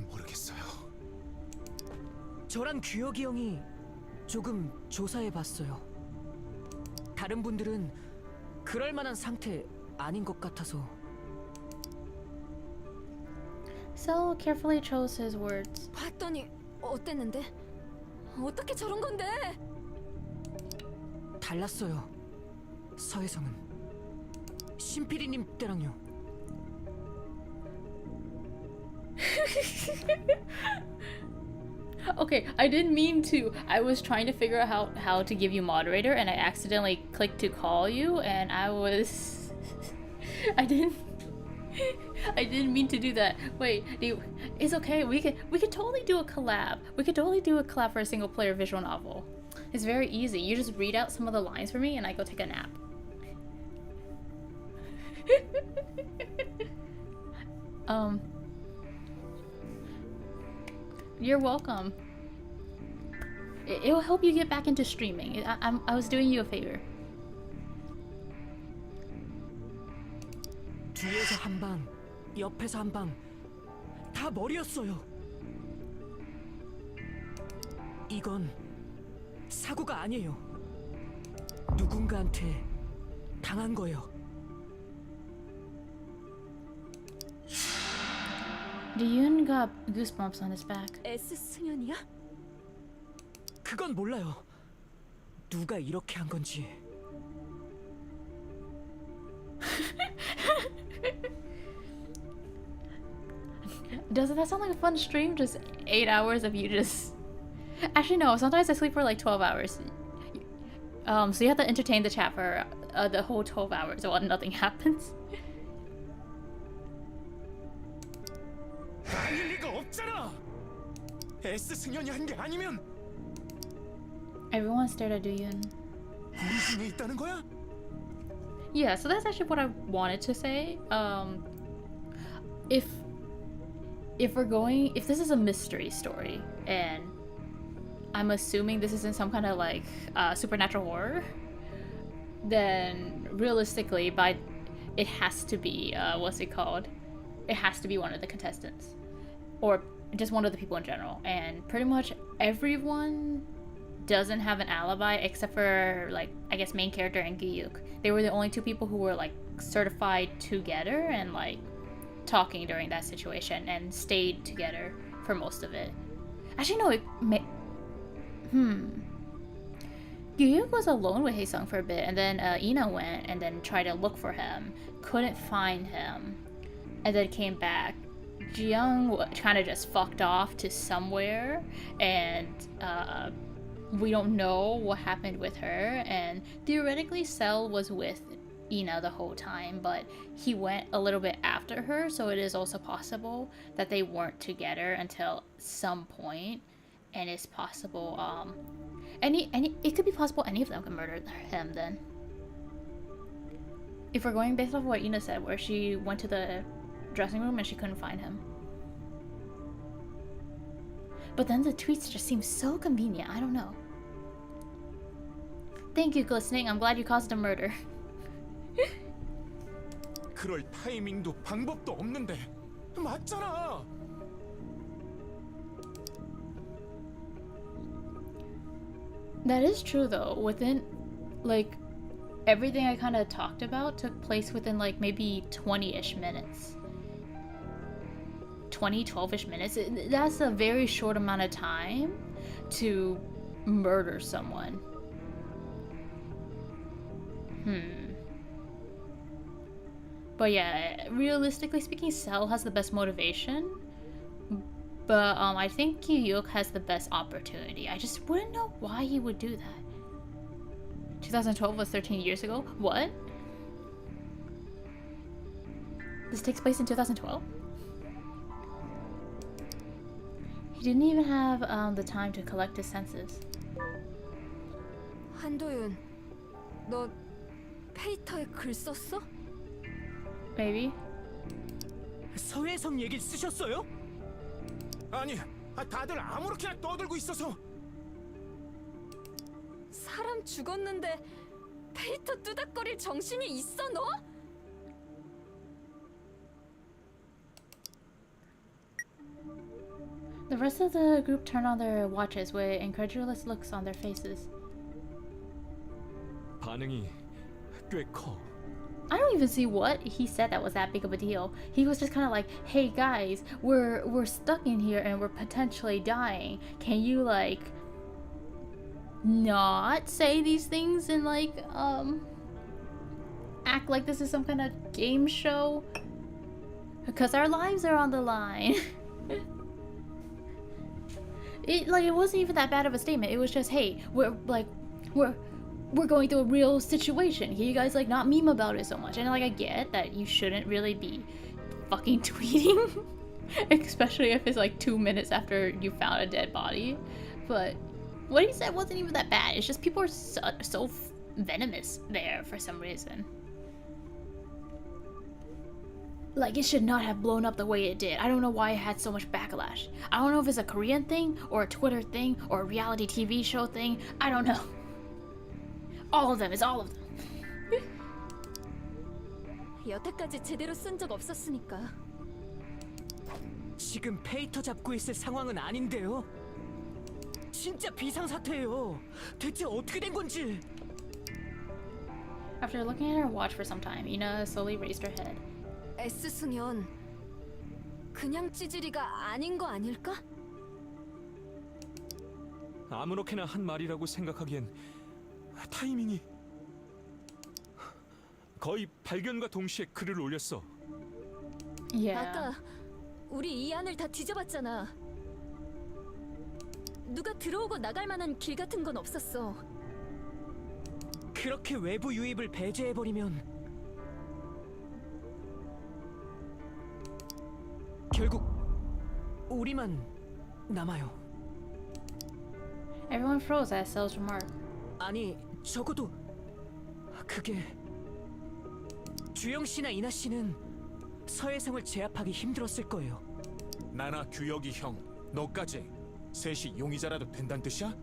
모르겠어요. 저랑 규혁이 형이 조금 조사해봤어요. 다른 분들은 그럴 만한 상태 아닌 것 같아서. Sel carefully chose his words. 봤더니 어땠는데? 어떻게 저런 건데? 달랐어요. 서혜성은. 신피디님 때랑요. Okay, I didn't mean to. I was trying to figure out how to give you moderator and I accidentally clicked to call you and I was... I didn't mean to do that. Wait, it's okay. We could totally do a collab. We could totally do a collab for a single player visual novel. It's very easy. You just read out some of the lines for me and I go take a nap. You're welcome. It'll help you get back into streaming. I was doing you a favor. 뒤에서 한 방, 옆에서 한 방, 다 머리였어요. 이건 사고가 아니에요. 누군가한테 당한 거예요. Doyoon got goosebumps on his back. S 승연이야? 그건 몰라요. 누가 이렇게 한 건지. Doesn't that sound like a fun stream? Just 8 hours of you just... Actually no, sometimes I sleep for like 12 hours. So you have to entertain the chat for the whole 12 hours while nothing happens. 아닐 리가 없잖아. S 승연이 한 게 아니면 Everyone stared at Doyoon. 우리 중에 있다는 거야? Yeah, so that's actually what I wanted to say. If if this is a mystery story, and I'm assuming this isn't some kind of like supernatural horror, then realistically, it has to be what's it called? It has to be one of the contestants, or just one of the people in general. And pretty much everyone doesn't have an alibi except for, like, I guess main character and Giyuk. They were the only two people who were like certified together and like talking during that situation and stayed together for most of it. Actually, no, Giyuk was alone with Haesung for a bit, and then Ina went and then tried to look for him, couldn't find him, and then came back. Jiyoung kind of just fucked off to somewhere, and we don't know what happened with her. And theoretically, Sel was with Ina the whole time, but he went a little bit after her, so it is also possible that they weren't together until some point. And it's possible, it could be possible any of them could murder him then. If we're going based off what Ina said, where she went to the dressing room and she couldn't find him. But then the tweets just seem so convenient, I don't know. Thank you, glistening. I'm glad you caused a murder. 그럴 타이밍도 방법도 없는데 맞잖아. That is true though. Within, like, everything I kind of talked about took place within like maybe 20-ish minutes. 12-ish minutes. That's a very short amount of time to murder someone. But yeah, realistically speaking, Sel has the best motivation. But I think Giyuk has the best opportunity. I just wouldn't know why he would do that. 2012 was 13 years ago? What? This takes place in 2012? He didn't even have the time to collect his senses. 한도윤, 너 페이터에 글 썼어? Maybe? 서혜성 얘기 쓰셨어요? 아니, 다들 아무렇게나 떠들고 있어서. 사람 죽었는데 페이터 뚜닥거릴 정신이 있어 너? The rest of the group turned on their watches with incredulous looks on their faces. 반응이 꽤 커. I don't even see what he said that was that big of a deal. He was just kind of like, "Hey guys, we're stuck in here and we're potentially dying. Can you like not say these things and like act like this is some kind of game show? Because our lives are on the line." It wasn't even that bad of a statement. It was just, "Hey, we're going through a real situation. Can you guys like not meme about it so much?" And like, I get that you shouldn't really be fucking tweeting, especially if it's like 2 minutes after you found a dead body. But what he said wasn't even that bad. It's just people are so venomous there for some reason. Like, it should not have blown up the way it did. I don't know why it had so much backlash. I don't know if it's a Korean thing or a Twitter thing or a reality TV show thing. I don't know. All of them. It's all of them. 여태까지 제대로 쓴 적 없었으니까. 지금 페이터 잡고 있을 상황은 아닌데요. 진짜 비상사태예요. 대체 어떻게 된 건지. After looking at her watch for some time, Ina slowly raised her head. S승연, 그냥 찌질이가 아닌 거 아닐까? 아무렇게나 한 말이라고 생각하기엔 타이밍이 거의 발견과 동시에 글을 올렸어. Yeah. 아까 우리 이 안을 다 뒤져봤잖아. 누가 들어오고 나갈 만한 길 같은 건 없었어. 그렇게 외부 유입을 배제해버리면 결국 우리만 남아요. Everyone froze at Sel's remark. 아니, 적어도 그게 주영 씨나 이나 씨는 서혜성을 제압하기 힘들었을 거예요. 나나 규혁이 형, 너까지 셋이 용의자라도 된다는 뜻이야?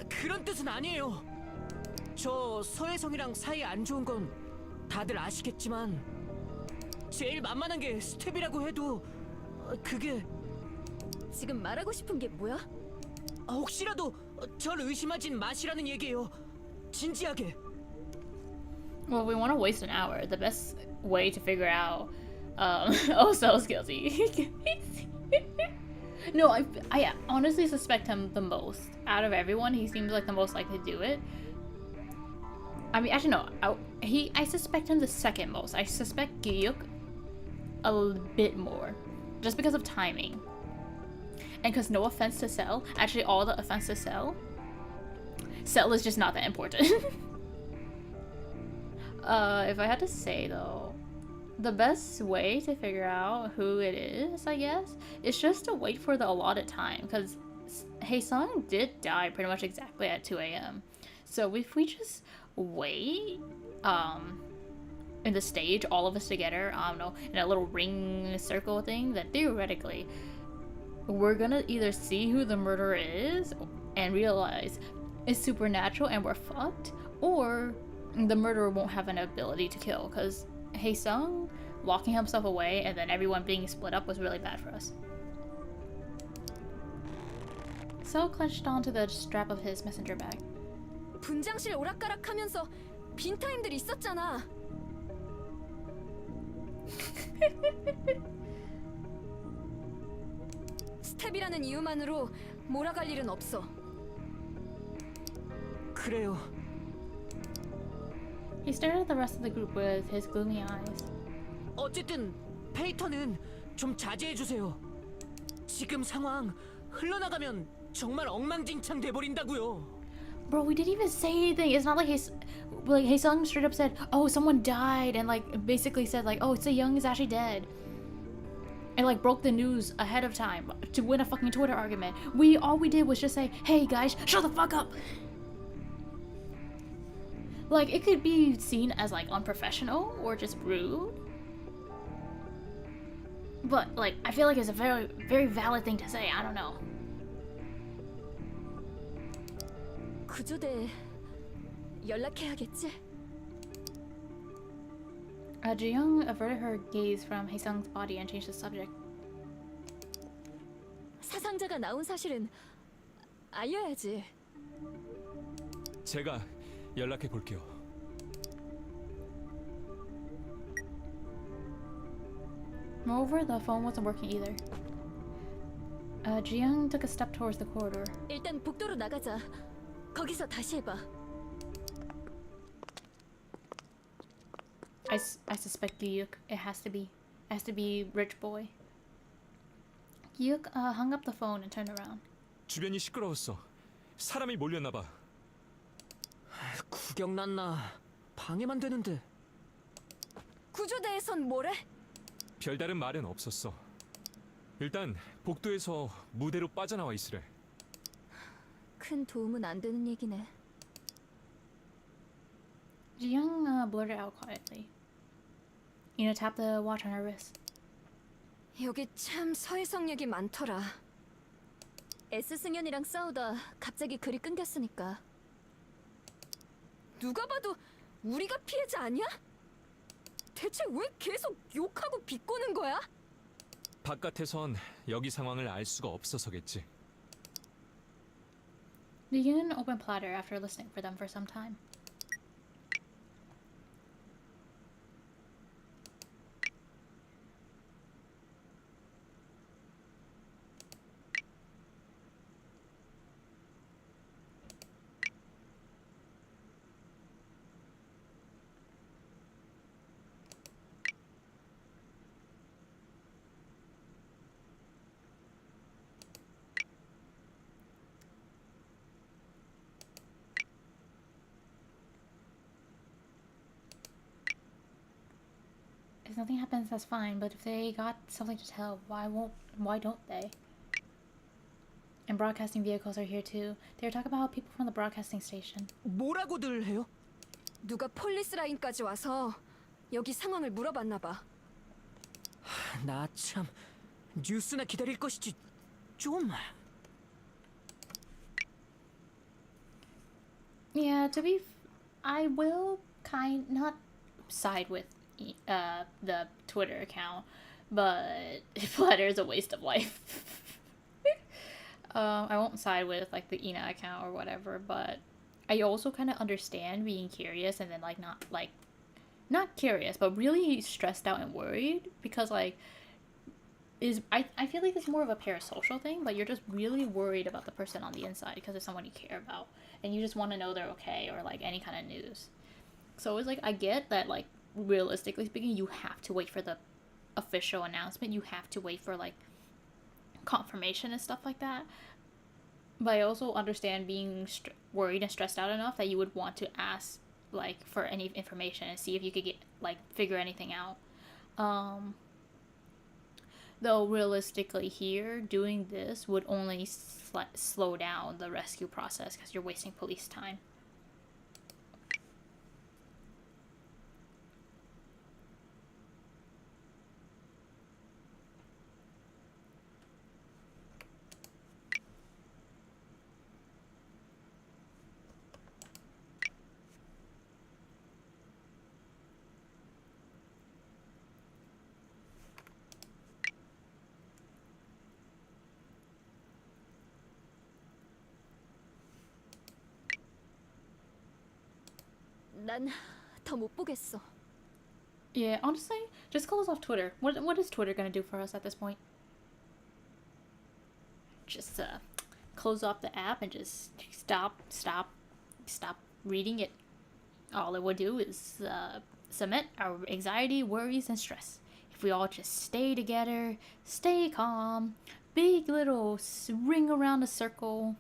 그런 뜻은 아니에요. 저 서혜성이랑 사이 안 좋은 건 다들 아시겠지만 제일 만만한 게 스텝이라고 해도 그게 지금 말하고 싶은 게 뭐야? 혹시라도 절 의심하진 마시라는 얘기예요. 진지하게. Well, we want to waste an hour. The best way to figure out, oh, Cell's guilty. No, I honestly suspect him the most. Out of everyone, he seems like the most likely to do it. I mean, actually, no. I suspect him the second most. I suspect Gyuk a bit more. Just because of timing. And because no offense to Cell. Actually, all the offense to Cell. Cell is just not that important. If I had to say, though, the best way to figure out who it is, I guess, is just to wait for the allotted time. Because Haesung did die pretty much exactly at 2 a.m. So if we just wait, in the stage, all of us together, I don't know, in a little ring circle thing, then theoretically, we're gonna either see who the murderer is and realize it's supernatural and we're fucked, or the murderer won't have an ability to kill, because Haesung locking himself away and then everyone being split up was really bad for us. So clutched onto the strap of his messenger bag. 분장실 오락가락하면서 빈 타임들 있었잖아. 스텝이라는 이유만으로 몰아갈 일은 없어. 그래요. He stared at the rest of the group with his gloomy eyes. 어쨌든 페이터는 좀 자제해 주세요. 지금 상황 흘러나가면 정말 엉망진창 돼버린다고요. Bro, we didn't even say anything. It's not like Haesung straight up said, "Oh, someone died," and like basically said like, "Oh, Se-young is actually dead," and like broke the news ahead of time to win a fucking Twitter argument. All we did was just say, "Hey guys, shut the fuck up." Like, it could be seen as like unprofessional or just rude, but like I feel like it's a very, very valid thing to say. I don't know. 구조대 연락해야겠지? Ji-young averted her gaze from Haesung's body and changed the subject. 사상자가 나온 사실은 알려야지. 제가 연락해 볼게요. Moreover, the phone wasn't working either. Ji-young took a step towards the corridor. 일단 복도로 나가자. 거기서 다시 해봐. I suspect Gyuk. It has to be rich boy. Gyuk hung up the phone and turned around. 주변이 시끄러웠어. 사람이 몰렸나 봐. 구경났나 방해만 되는데. 구조대에선 뭐래? 별다른 말은 없었어. 일단 복도에서 무대로 빠져나와 있으래. 큰 도움은 안 되는 얘기네. Ji-young blurted out quietly. Ina tapped the watch on her wrist. 여기 참 서혜성 얘기 많더라. S승연이랑 싸우다 갑자기 글이 끊겼으니까. 누가 봐도 우리가 피해자 아니야? 대체 왜 계속 욕하고 비꼬는 거야? 바깥에선 여기 상황을 알 수가 없어서겠지. The union opened platter after listening for them for some time. If nothing happens, that's fine, but if they got something to tell, why don't they? And broadcasting vehicles are here too. They were talking about people from the broadcasting station. 뭐라고들 해요? 누가 폴리스 라인까지 와서 여기 상황을 물어봤나 봐. 나 참 뉴스나 기다릴 것이지 좀. Yeah, I will not side with the Twitter account, but Flutter is a waste of life. I won't side with like the Ina account or whatever, but I also kind of understand being curious and then like not curious, but really stressed out and worried because like I feel like it's more of a parasocial thing, but you're just really worried about the person on the inside because it's someone you care about and you just want to know they're okay or like any kind of news. So it's like I get that like realistically speaking, you have to wait for the official announcement. You have to wait for like confirmation and stuff like that. But I also understand being worried and stressed out enough that you would want to ask like for any information and see if you could get like figure anything out. Though realistically here, doing this would only slow down the rescue process because you're wasting police time. 난 더 못 보겠어. Yeah, honestly, just close off Twitter. What is Twitter gonna do for us at this point? Just close off the app and just stop reading it. All it would do is cement our anxiety, worries, and stress. If we all just stay together, stay calm, big little ring around a circle,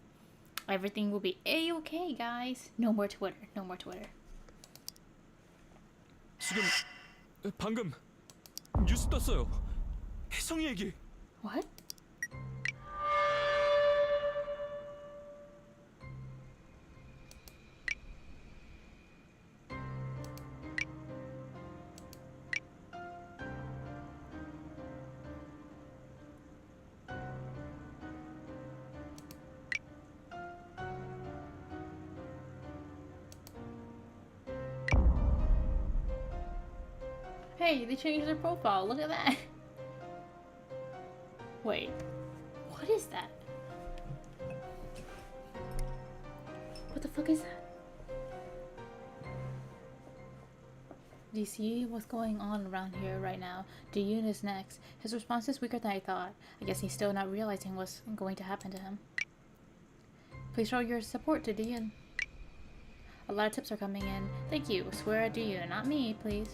everything will be a-okay, guys. No more Twitter. No more Twitter. 지금 방금 뉴스 떴어요. 혜성이 얘기. What? Hey, they changed their profile. Look at that. Wait, what is that? What the fuck is that? Do you see what's going on around here right now? Diyun is next. His response is weaker than I thought. I guess he's still not realizing what's going to happen to him. Please show your support to Diyun. A lot of tips are coming in. Thank you. Swear at Diyun, not me, please.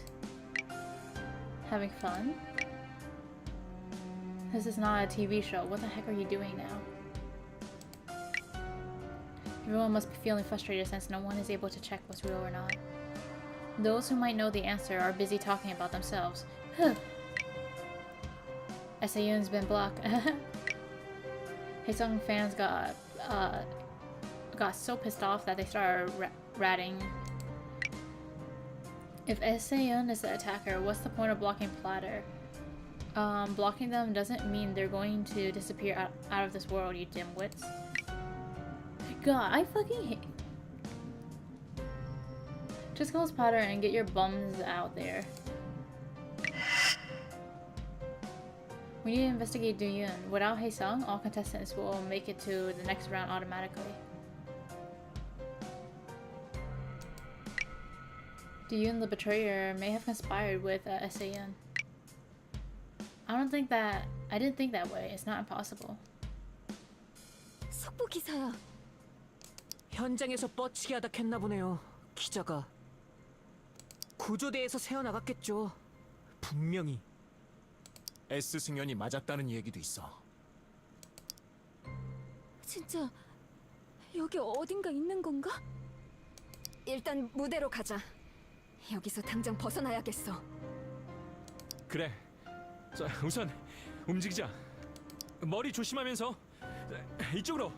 Having fun? This is not a TV show. What the heck are you doing now? Everyone must be feeling frustrated since no one is able to check what's real or not. Those who might know the answer are busy talking about themselves. SAU's been blocked. Haesung fans got so pissed off that they started ratting. If SAN is the attacker, what's the point of blocking Platter? Blocking them doesn't mean they're going to disappear out of this world, you dimwits. God, I fucking hate... Just close Platter and get your bums out there. We need to investigate Duyun. Without Haesung, all contestants will make it to the next round automatically. Duyun, the betrayer, may have conspired with SAN. I didn't think that way. It's not impossible. 속보 기사야. 현장에서 뻗치게 하다 캤나 보네요. 기자가. 구조대에서 새어나갔겠죠. 분명히. S 승연이 맞았다는 얘기도 있어. 진짜 여기 어딘가 있는 건가? 일단 무대로 가자. 여기서 당장 벗어나야겠어. 그래. 자, 우선 움직이자. 머리 조심하면서 이쪽으로.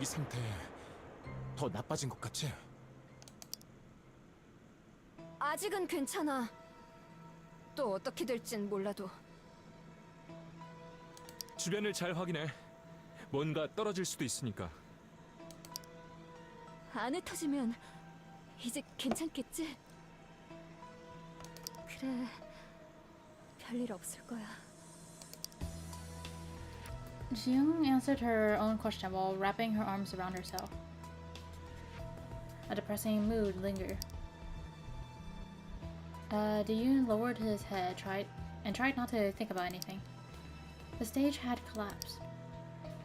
분위기 상태 더 나빠진 것 같지? 아직은 괜찮아. 또 어떻게 될진 몰라도. 주변을 잘 확인해. 뭔가 떨어질 수도 있으니까. 안에 터지면 이제 괜찮겠지? 그래, 별일 없을 거야. Jung answered her own question while wrapping her arms around herself. A depressing mood lingered. Diyun lowered his head and tried not to think about anything. The stage had collapsed.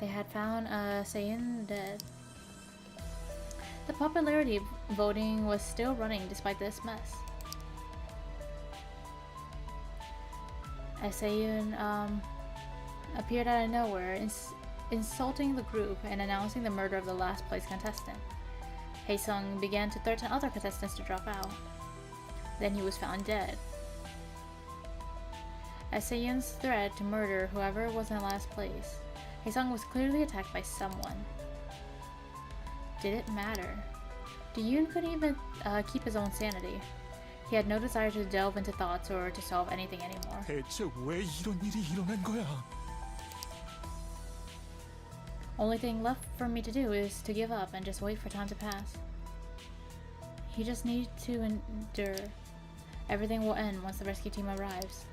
They had found Seiyun dead. The popularity voting was still running despite this mess. As Seiyun appeared out of nowhere, insulting the group and announcing the murder of the last place contestant. Haesung began to threaten other contestants to drop out. Then he was found dead. As Seiyun's threat to murder whoever was in last place, Haesung was clearly attacked by someone. Did it matter? Diyun couldn't even keep his own sanity. He had no desire to delve into thoughts or to solve anything anymore. 대체 왜 이런 일이 일어난 거야? Only thing left for me to do is to give up and just wait for time to pass. He just needs to endure. Everything will end once the rescue team arrives.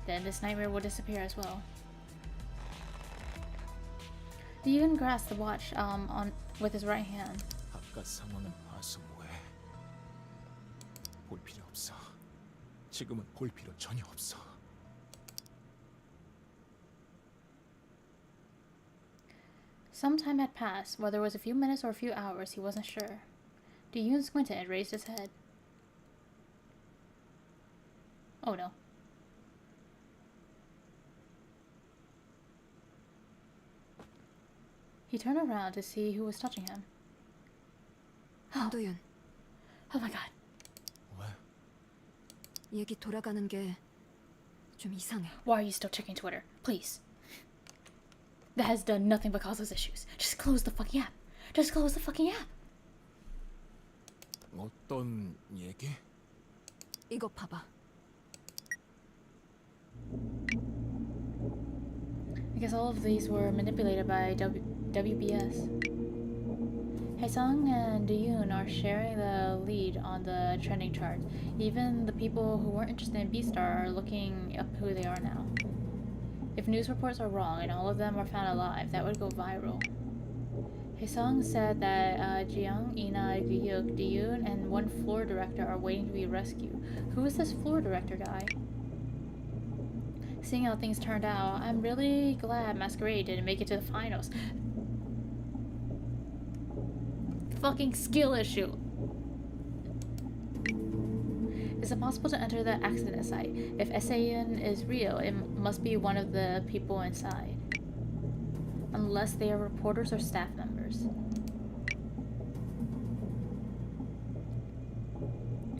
Then this nightmare will disappear as well. Diyun grasped the watch with his right hand. 아까 상황은 봐서 뭐해? 볼 필요 없어. 지금은 볼 필요 전혀 없어. Some time had passed, whether it was a few minutes or a few hours, he wasn't sure. Diyun squinted and raised his head. Oh no. He turned around to see who was touching him. 한도윤, Oh my god. 왜? 얘기 돌아가는 게 좀 이상해. Why are you still checking Twitter? Please. That has done nothing but cause us issues. Just close the fucking app. Just close the fucking app. 어떤 얘기? 이거 봐봐. I guess all of these were manipulated by WBS. Haesung and Diyun are sharing the lead on the trending charts. Even the people who weren't interested in Beastar are looking up who they are now. If news reports are wrong and all of them are found alive, that would go viral. Haesung said that Jiyoung, Ina, Gyuk, Diyun, and one floor director are waiting to be rescued. Who is this floor director guy? Seeing how things turned out, I'm really glad Masquerade didn't make it to the finals. Fucking skill issue. Is it possible to enter the accident site? If Seiyun is real, it must be one of the people inside. Unless they are reporters or staff members.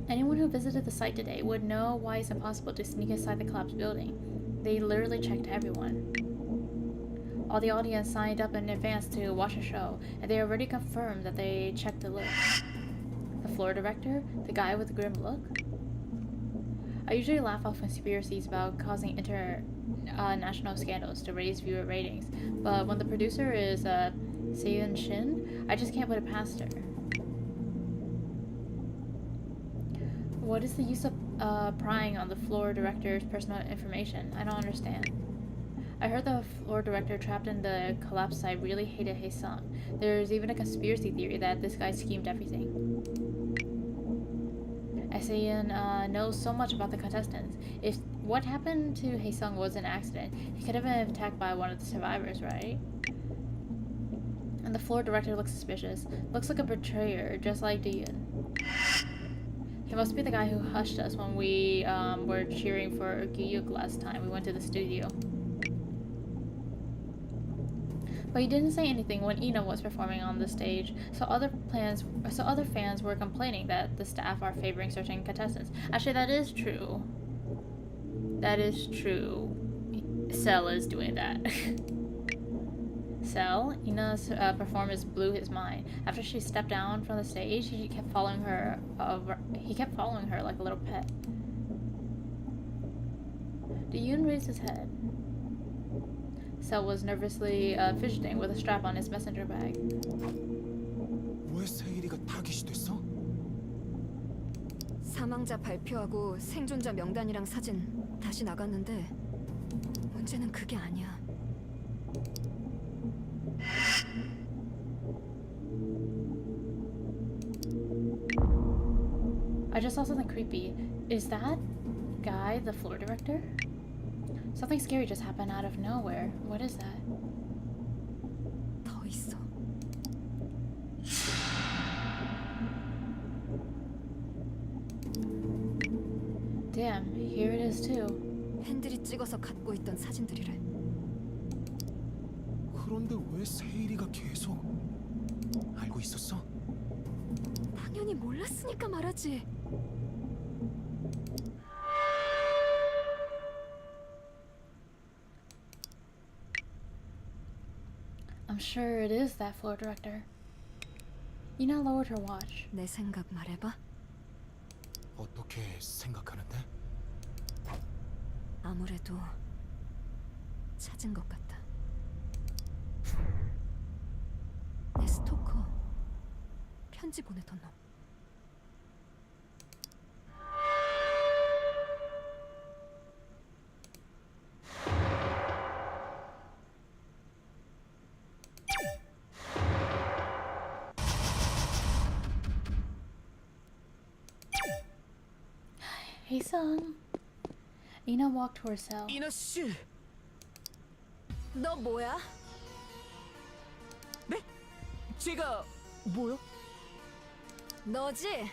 Anyone who visited the site today would know why it's impossible to sneak inside the collapsed building. They literally checked everyone. All the audience signed up in advance to watch the show, and they already confirmed that they checked the list. The floor director? The guy with the grim look? I usually laugh off conspiracies about causing international scandals to raise viewer ratings, but when the producer is Seiyun Shin, I just can't put it past her. What is the use of prying on the floor director's personal information? I don't understand. I heard the floor director trapped in the collapse site really hated Haesung. There's even a conspiracy theory that this guy schemed everything. Seiyun knows so much about the contestants. If what happened to Haesung was an accident, he could have been attacked by one of the survivors, right? And the floor director looks suspicious. Looks like a betrayer, just like Diyun. He must be the guy who hushed us when we were cheering for Gyuk last time we went to the studio. But he didn't say anything when Ina was performing on the stage, so other fans were complaining that the staff are favoring certain contestants. Actually, that is true. That is true. Cell is doing that. Cell, Ina's performance blew his mind. After she stepped down from the stage, he kept following her. He kept following her like a little pet. Yoon raised his head. Cell was nervously fidgeting with a strap on his messenger bag. 왜 세일이가 타깃이 됐어? 사망자 발표하고 생존자 명단이랑 사진 다시 나갔는데 문제는 그게 아니야. I just saw something creepy. Is that guy the floor director? Something scary just happened out of nowhere. What is that? 더 있어. Damn, here it is too. 팬들이 찍어서 갖고 있던 사진들이래. 그런데 왜 세일이가 계속 알고 있었어? 당연히 몰랐으니까 말하지. I'm sure it is that floor director. Ina lowered her watch. 내 생각 말해봐. 어떻게 생각하는데? 아무래도 찾은 것 같다. 내 스토커. 편지 보내던 놈. Hey, son. Ina walked towards Cell. 이나 씨. 너 뭐야? 네? 제가 뭐요? 너지?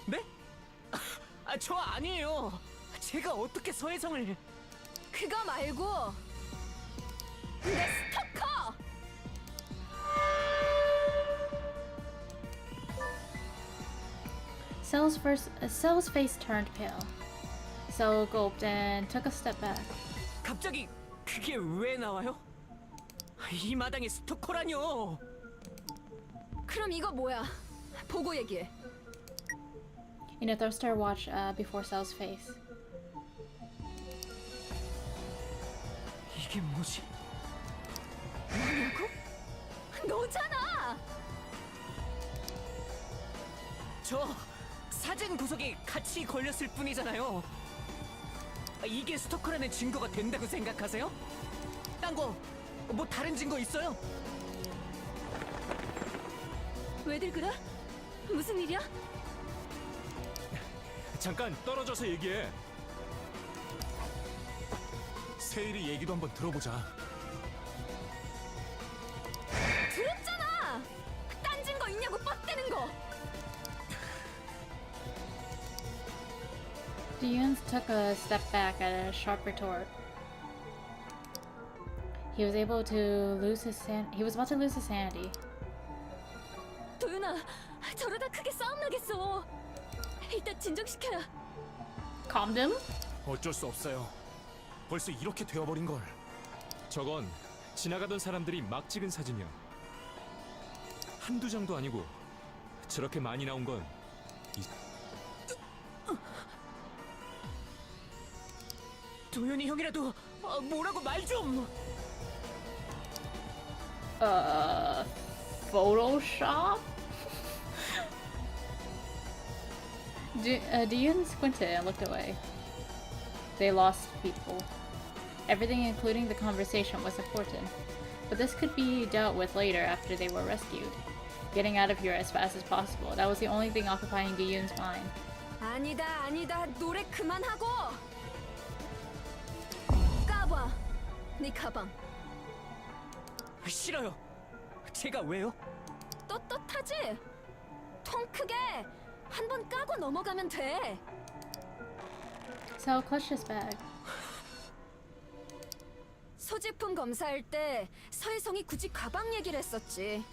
네? 저 아니에요. 제가 어떻게 서혜성을... 그거 말고 내 스토커! Cell's face turned pale. Cell gulped and took a step back. 갑자기 그게 왜 나와요? 이 마당에 스토커라뇨. 그럼 이거 뭐야? 보고 얘기해. Ina thrust her watch before Cell's face. 이게 뭐지? 뭐냐고? 너잖아! 저 사진 구석에 같이 걸렸을 뿐이잖아요. 이게 스토커라는 증거가 된다고 생각하세요? 딴 거 뭐 다른 증거 있어요? 왜들 그래? 무슨 일이야? 잠깐 떨어져서 얘기해. 세일이 얘기도 한번 들어보자. 들었잖아! 딴 증거 있냐고 뻗대는 거! Yoon took a step back at a sharp retort. He was about to lose his sanity. 도윤아, 저러다 크게 싸움 나겠어. 일단 진정시켜야. Calmed him? 어쩔 수 없어요. 벌써 이렇게 되어버린 걸. 저건 지나가던 사람들이 막 찍은 사진이야. 한두 장도 아니고 저렇게 많이 나온 건 도현이 형이라도 뭐라고 말 좀. Photoshop? Yoon squinted and looked away. They lost people. Everything, including the conversation, was important. But this could be dealt with later after they were rescued. Getting out of here as fast as possible. That was the only thing occupying Yoon's mind. 아니다. 노래 그만하고! 까봐. 네 가방. 싫어요. 제가 왜요? 떳떳하지? 통 크게 한 번 까고 넘어가면 돼. Cell clutched his bag. 소지품 검사할 때 서혜성이 굳이 가방 얘기를 했었지.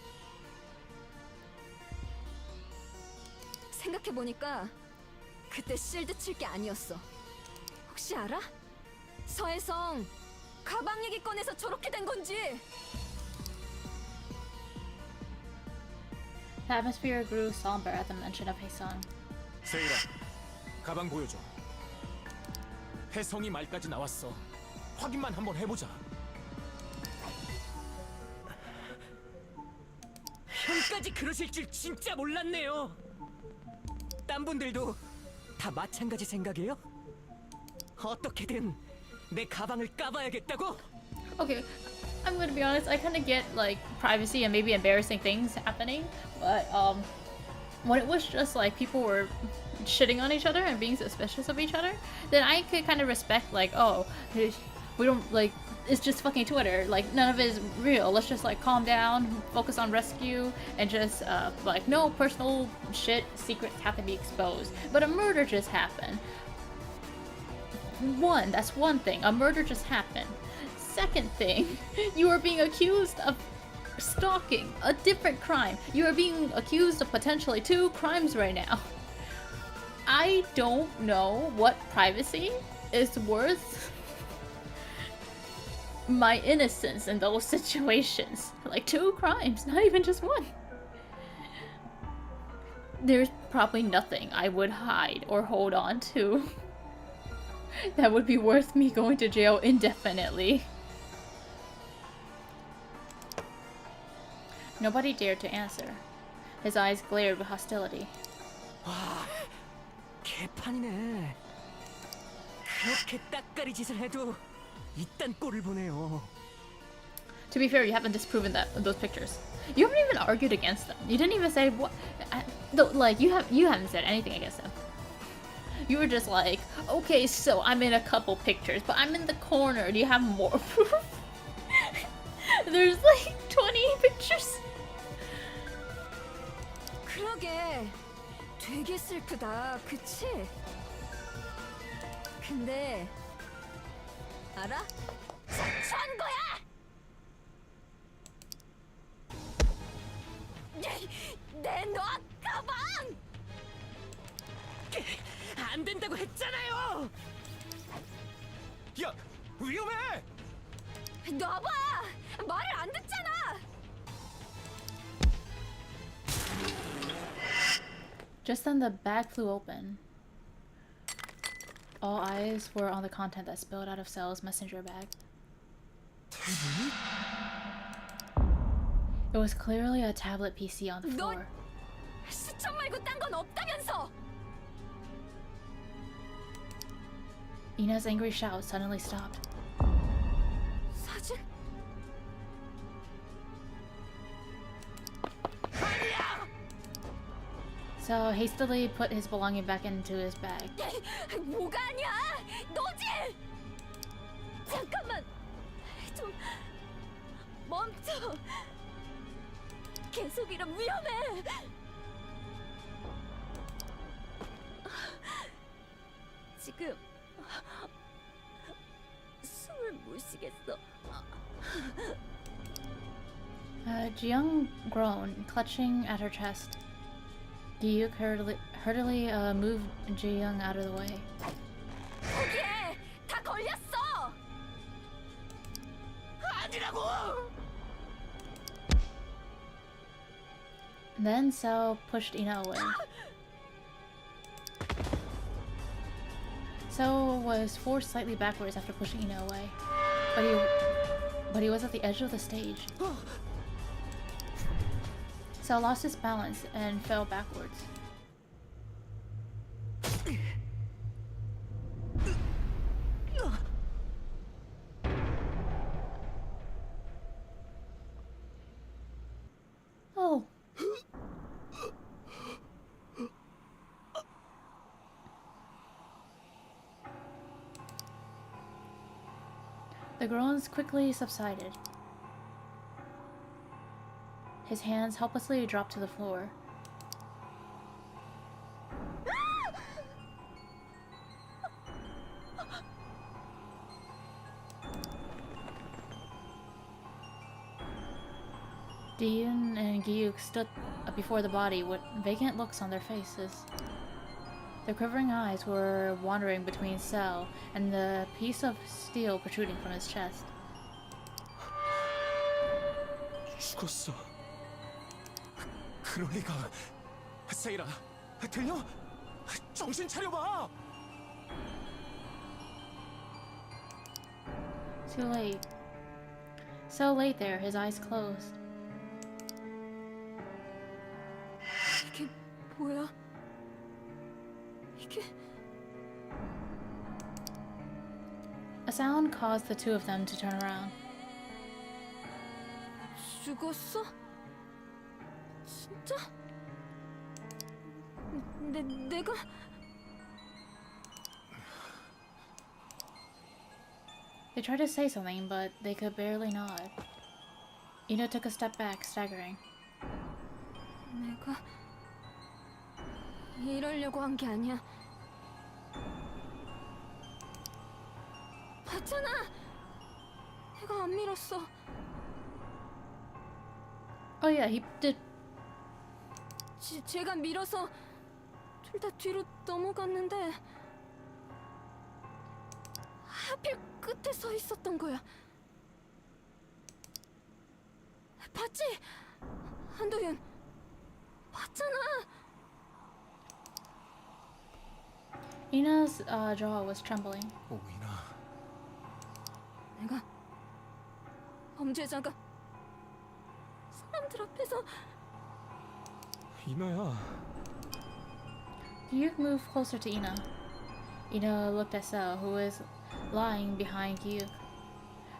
생각해보니까 그때 실드 칠 게 아니었어. 혹시 알아? 서혜성 가방 얘기 꺼내서 저렇게 된 건지. The atmosphere grew somber at the mention of Haesung. 세이라, 가방 보여줘. 혜성이 말까지 나왔어. 확인만 한번 해보자. 형까지 그러실 줄 진짜 몰랐네요. 딴 분들도 다 마찬가지 생각이에요? 어떻게든 내 가방을 까봐야겠다고? Okay, I'm gonna be honest, I kind of get like privacy and maybe embarrassing things happening, but when it was just like people were shitting on each other and being suspicious of each other, then I could kind of respect like, oh, we don't like, it's just fucking Twitter, like none of it is real, let's just like calm down, focus on rescue, and just like no personal shit, secrets have to be exposed. But a murder just happened. That's one thing, a murder just happened. Second thing, you are being accused of stalking, a different crime. You are being accused of potentially 2 crimes right now. I don't know what privacy is worth my innocence in those situations. Like 2 crimes, not even just 1. There's probably nothing I would hide or hold on to that would be worth me going to jail indefinitely. Nobody dared to answer. His eyes glared with hostility. 와, 개판이네. 그렇게 따까리 짓을 해도 이딴 꼴을 보네요. To be fair, you haven't disproven those pictures. You haven't even argued against them. You didn't even say what. Like you haven't said anything against them. You were just like, okay, so I'm in a couple pictures, but I'm in the corner. Do you have more proof? There's like 20 pictures. 그러게 되게 슬프다, 그치? 근데 알아? 자초한 거야! 내놔 가방! 안 된다고 했잖아요. 야, 위험해! 놔봐! 말을 안 듣잖아! Just then the bag flew open. All eyes were on the content that spilled out of Cell's messenger bag. It was clearly a tablet PC on the floor. 수첩 말고 딴 건 없다면서! Ina's angry shout suddenly stopped. 사진? So hastily put his belonging back into his bag. 뭐가 아니야! 너지! 잠깐만! 좀 멈춰! 계속 이러면 위험해! 지금 숨을 못 쉬겠어. Jiyoung groaned, clutching at her chest. Gyuk hurriedly moved Jiyoung out of the way. 거기에 다 걸렸어! 아니라고! Then Cell pushed Ina away. Cell was forced slightly backwards after pushing Ina away, but he was at the edge of the stage. Cell lost his balance and fell backwards. Oh. The groans quickly subsided. His hands helplessly dropped to the floor. Dean and Gyuk stood before the body with vacant looks on their faces. Their quivering eyes were wandering between Cell and the piece of steel protruding from his chest. 죽었어. 그럴 리가. 세일아, 들려? 정신 차려봐. Too late. So late there, his eyes closed. 이게 뭐야? 이게 A sound caused the two of them to turn around. 죽었어? 진짜? 내가 They tried to say something, but they could barely nod. Ina took a step back, staggering. 내가 이러려고 한 게 아니야. 봤잖아. 내가 안 밀었어. Oh yeah, he did. 제가 밀어서 둘 다 뒤로 넘어갔는데 하필 끝에 서 있었던 거야. 봤지? 한도윤 봤잖아. Ina's jaw was trembling. 오이나, 내가 범죄자가 사람들 앞에서 이나야. The youth moved closer to Ina. Ina looked at Sel, who was lying behind Gyuk.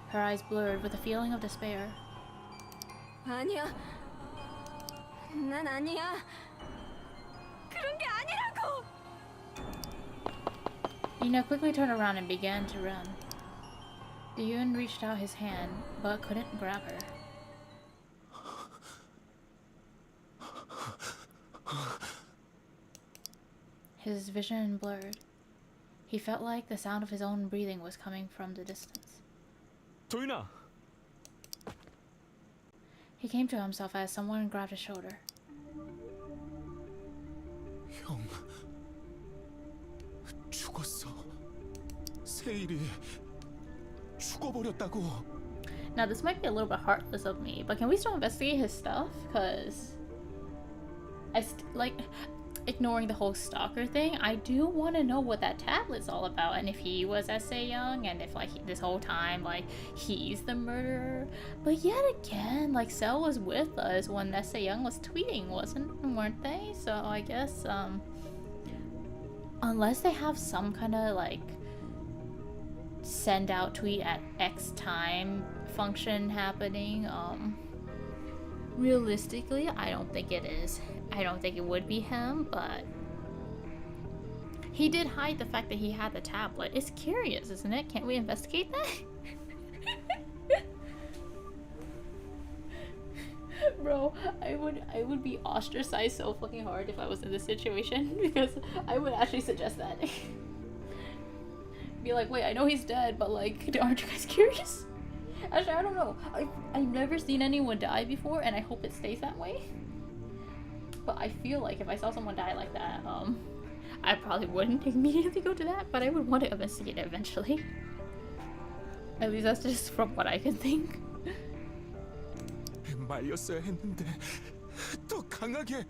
Her eyes blurred with a feeling of despair. 아니야. 난 아니야. 그런 게 아니라고. Ina quickly turned around and began to run. Yoon reached out his hand, but couldn't grab her. His vision blurred. He felt like the sound of his own breathing was coming from the distance. 도윤아. He came to himself as someone grabbed his shoulder. 형 죽었어. 세일이 죽어버렸다고. Now this might be a little bit heartless of me, but can we still investigate his stuff? Cause ignoring the whole stalker thing, I do want to know what that tablet's all about, and if he was S.A. Young, and if this whole time he's the murderer. But yet again, Sel was with us when S.A. Young was tweeting, weren't they? So I guess unless they have some kind of send out tweet at X time function happening, realistically, I don't think it is. I don't think it would be him, but he did hide the fact that he had the tablet. It's curious, isn't it? Can't we investigate that? Bro, I would be ostracized so fucking hard if I was in this situation, because I would actually suggest that. Be like, wait, I know he's dead, but aren't you guys curious? Actually, I don't know. I've never seen anyone die before, and I hope it stays that way. But I feel like if I saw someone die like that, I probably wouldn't immediately go to that, but I would want to investigate it eventually. At least that's just from what I can think. 말렸어야 했는데 더 강하게.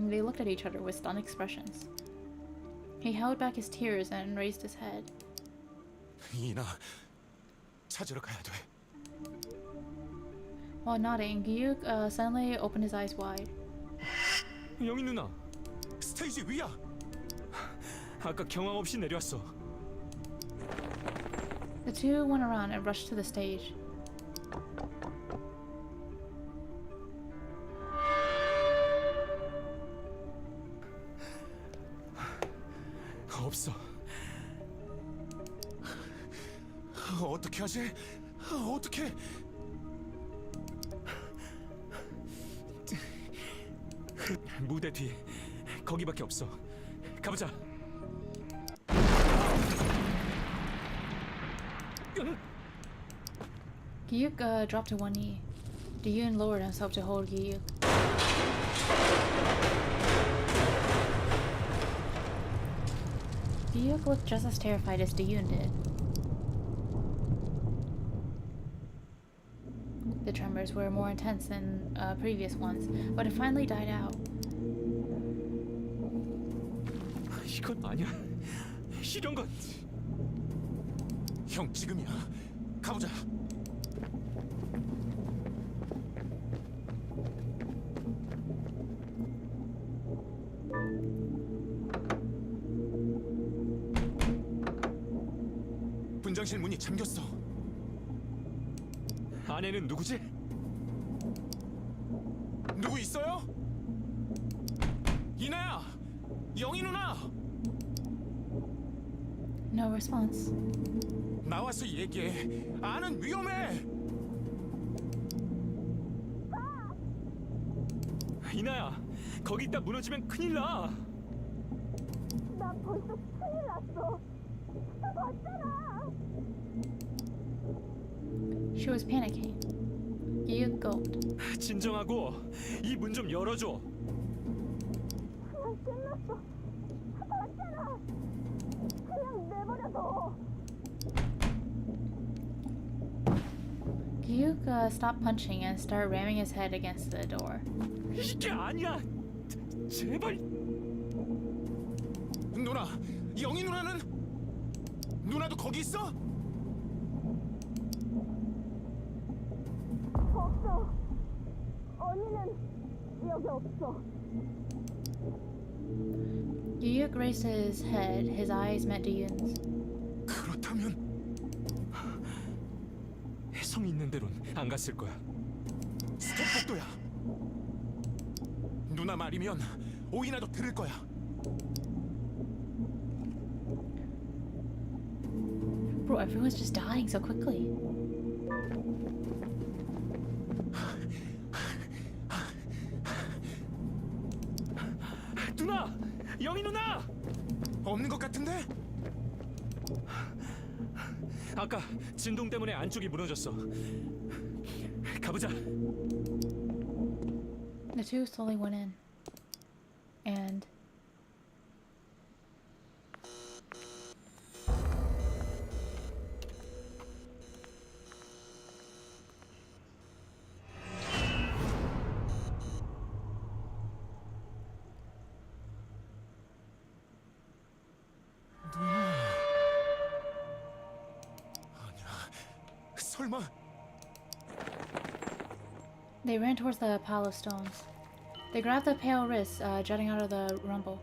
They looked at each other with stunned expressions. He held back his tears and raised his head. 이나 찾으러 가야 돼. While nodding, Gyuk suddenly opened his eyes wide. 영희 누나. 스테이지 위야. 아까 경황 없이 내려왔어. The two went around and rushed to the stage. 없어. 어떻게 하지? 어떻게? 무대 뒤 거기밖에 없어. 가보자. Gyuk dropped to one knee. Diyun lowered himself to hold Gyuk. Gyuk looked just as terrified as Diyun did. The whispers were more intense than previous ones, but it finally died out. 이건 아니야. 이런 건 형 지금이야. 가보자. 분장실 문이 잠겼어. 아내는 누구지? 누구 있어요? 이나야! 영희 누나! No response. 나와서 얘기해. 아는 위험해. 이나야, 거기 있다 무너지면 큰일 나. 나 벌써 큰일 났어. 나 봤잖아. She was panicking. You gulped. 진정하고 이 문 좀 열어줘. 그냥 끝났어. 봤잖아. 그냥 내버려둬. Gyuk stopped punching and started ramming his head against the door. 이게 아니야. 제발. 누나, 영희 누나는? 누나도 거기 있어? 없어. 언니는 여기 없어. Gyuk raised his head. His eyes met Diyun's. 그렇다면 혜성이 있는 데론 안 갔을 거야. 스텝복도야. 누나 말이면 오이나도 들을 거야. Bro, everyone's just dying so quickly. 누나, 영희 누나. 없는 것 같은데? 아까 진동 때문에 안쪽이 무너졌어. 가보자. The two slowly went in. And 설마 they ran towards the pile of stones. They grabbed the pale wrists jutting out of the rumble.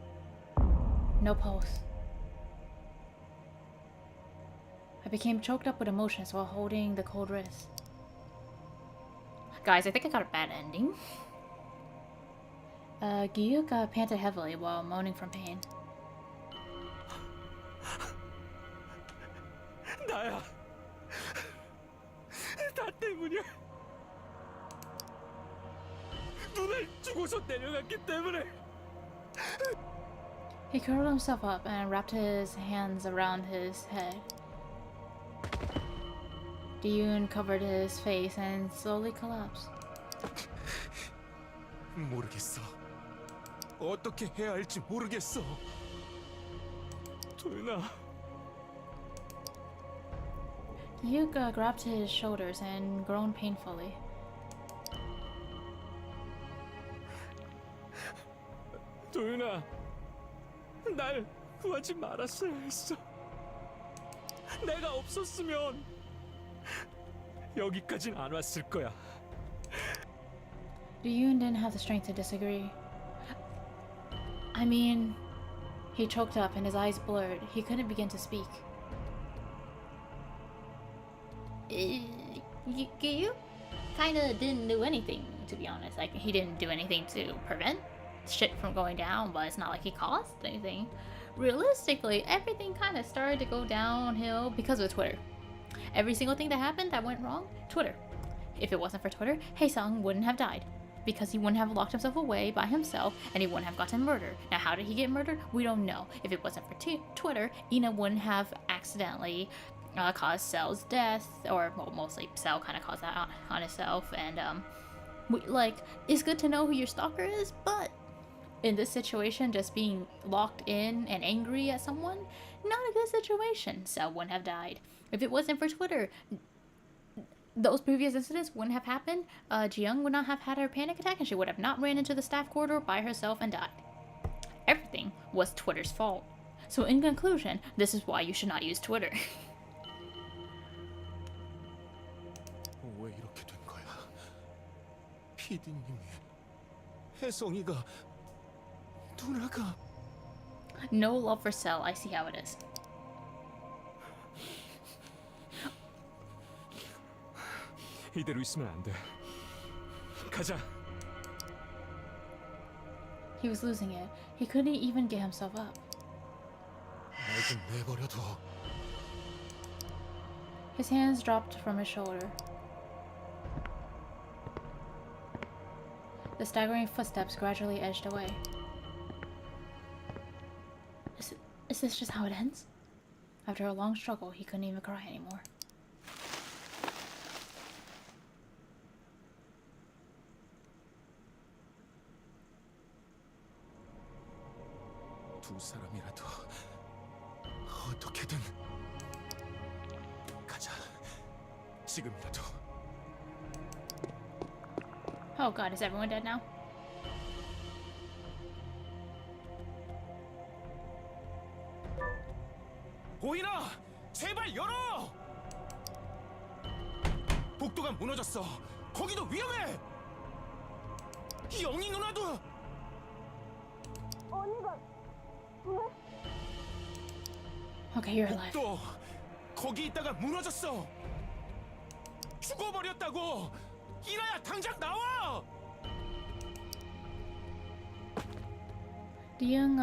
No pulse. I became choked up with emotions while holding the cold wrist. Guys, I think I got a bad ending. Gyuk panted heavily while moaning from pain. 나야. 다 때문이야. 눈을 주고서 내려갔기 때문에. He curled himself up and wrapped his hands around his head. Diyun covered his face and slowly collapsed. 모르겠어. 어떻게 해야 할지 모르겠어. 도윤아. Gyuk grabbed his shoulders and groaned painfully. 도윤아, 날 구하지 말았어야 했어. 내가 없었으면 여기까진 안 왔을 거야. Diyun didn't have the strength to disagree. I mean, he choked up and his eyes blurred. He couldn't begin to speak. You kind of didn't do anything, to be honest. Like, he didn't do anything to prevent shit from going down, but it's not like he caused anything. Realistically, everything kind of started to go downhill because of Twitter. Every single thing that happened that went wrong, Twitter. If it wasn't for Twitter, Haesung wouldn't have died. Because he wouldn't have locked himself away by himself and he wouldn't have gotten murdered. Now, how did he get murdered? We don't know. If it wasn't for Twitter, Ina wouldn't have accidentally caused Cell's death, or well, mostly Cell kind of caused that on himself. And it's good to know who your stalker is, but in this situation, just being locked in and angry at someone, not a good situation. Cell wouldn't have died. If it wasn't for Twitter, those previous incidents wouldn't have happened, Jiyoung would not have had her panic attack and she would have not ran into the staff corridor by herself and died. Everything was Twitter's fault. So in conclusion, this is why you should not use Twitter. 왜 이렇게 된 거야? PD님이, 혜성이가, 누나가. No love for Cell, I see how it is. 이대로 있으면 안 돼. 가자. He was losing it. He couldn't even get himself up. 날 좀 내버려둬. His hands dropped from his shoulder. The staggering footsteps gradually edged away. Is this just how it ends? After a long struggle, he couldn't even cry anymore. 두 사람이라도 어떻게든 가자. 지금이라도. Oh god, is everyone dead now? 보이나? 제발 열어! 복도가 무너졌어. 거기도 위험해. 영희 누나도. 언니가 왜? Okay, you're alive. 복도 거기 있다가 무너졌어. 죽어버렸다고. 이라야 당장 나와. Young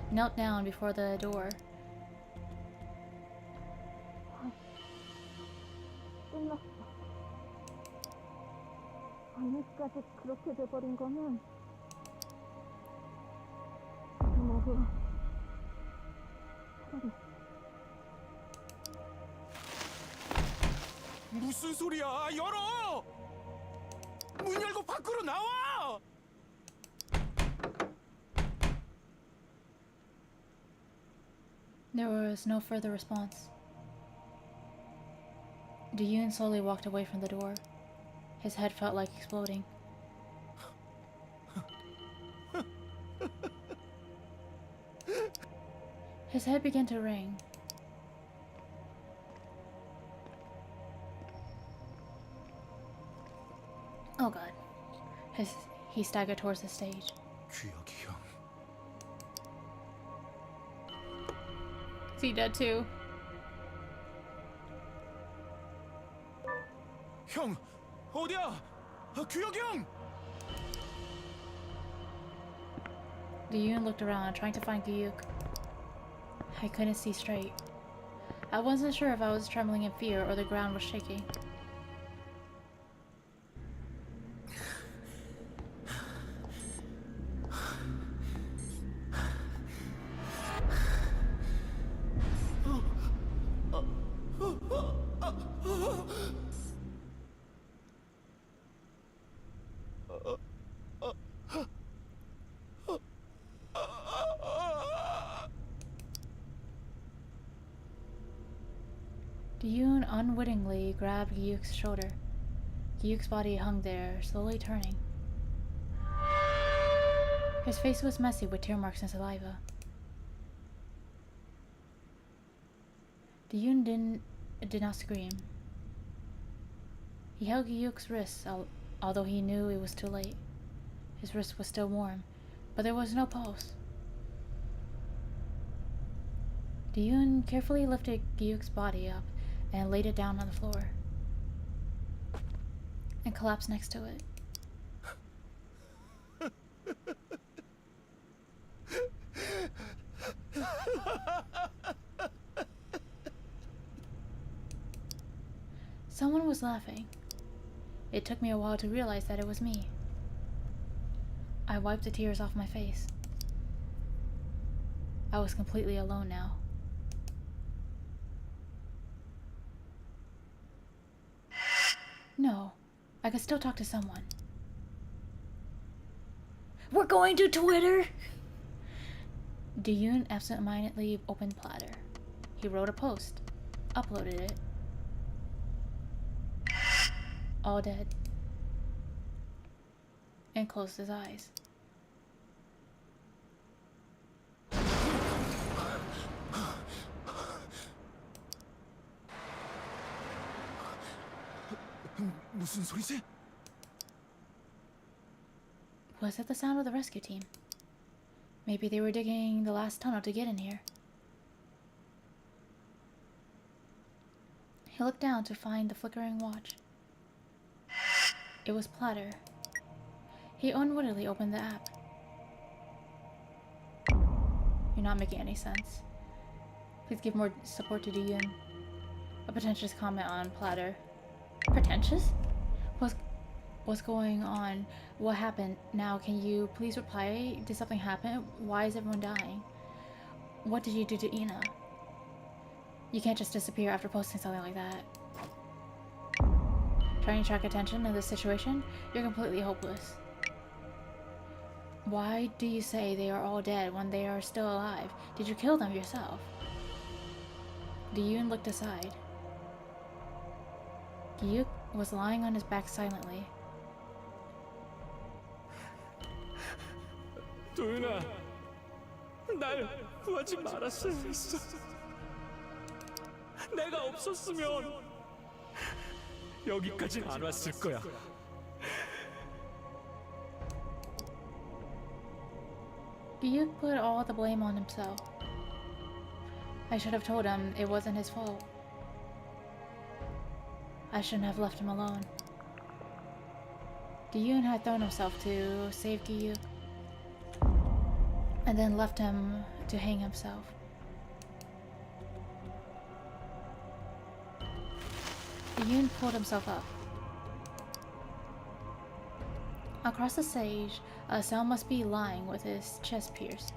knelt down before the door. 끝났어. 언니까지 그렇게 돼버린 거면 나도 차라리 무슨 소리야? 열어! 문 열고 밖으로 나와! There was no further response. Yoon slowly walked away from the door. His head felt like exploding. His head began to ring. Oh god. He staggered towards the stage. 귀혁이 형. Is he dead too? 형, 어디야? 귀혁이 형! Yoon looked around, trying to find Gyuk. I couldn't see straight. I wasn't sure if I was trembling in fear or the ground was shaking. Yoon unwittingly grabbed Gyuk's shoulder. Gyuk's body hung there, slowly turning. His face was messy with tear marks and saliva. Yoon did not scream. He held Gyuk's wrist, although he knew it was too late. His wrist was still warm, but there was no pulse. Yoon carefully lifted Gyuk's body up and laid it down on the floor and collapsed next to it. Someone was laughing. It took me a while to realize that it was me. I wiped the tears off my face. I was completely alone now. No, I could still talk to someone. We're going to Twitter! Yoon absent-mindedly opened Platter. He wrote a post, uploaded it. all dead, and closed his eyes. 무슨 소리지? Was it the sound of the rescue team? Maybe they were digging the last tunnel to get in here. He looked down to find the flickering watch. It was Platter. He unwittingly opened the app. You're not making any sense. Please give more support to Diyun. A pretentious comment on Platter. Pretentious? What's going on? What happened? Now, can you please reply? Did something happen? Why is everyone dying? What did you do to Ina? You can't just disappear after posting something like that. Trying to track attention in this situation? You're completely hopeless. Why do you say they are all dead when they are still alive? Did you kill them yourself? Diyun looked aside. Gyuk was lying on his back silently. 도윤아, 날 구하지 말았어야 했어. 내가 없었으면 여기까진 안 왔을 거야. Gyuk put all the blame on himself. I should have told him it wasn't his fault. I shouldn't have left him alone. Diyun had thrown himself to save Gyuk, and then left him to hang himself. Diyun pulled himself up. Across the stage, Sel must be lying with his chest pierced.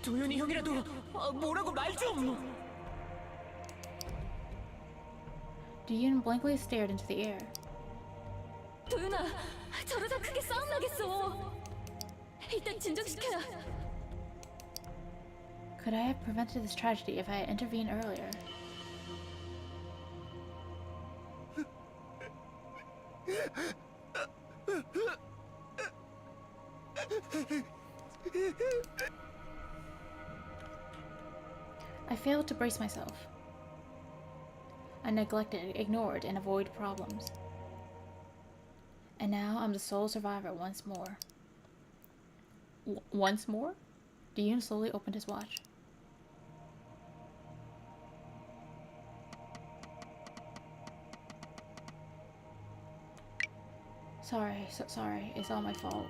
도윤이 형이라도 뭐라고 말 좀. Diyun blankly stared into the air. 도윤아, 저러다 크게 싸움 나겠어. 일단 진정시켜야. Could I have prevented this tragedy if I had intervened earlier? I failed to brace myself. I neglected, ignored, and avoided problems. And now I'm the sole survivor once more. Once more? Diyun slowly opened his watch. Sorry, it's all my fault.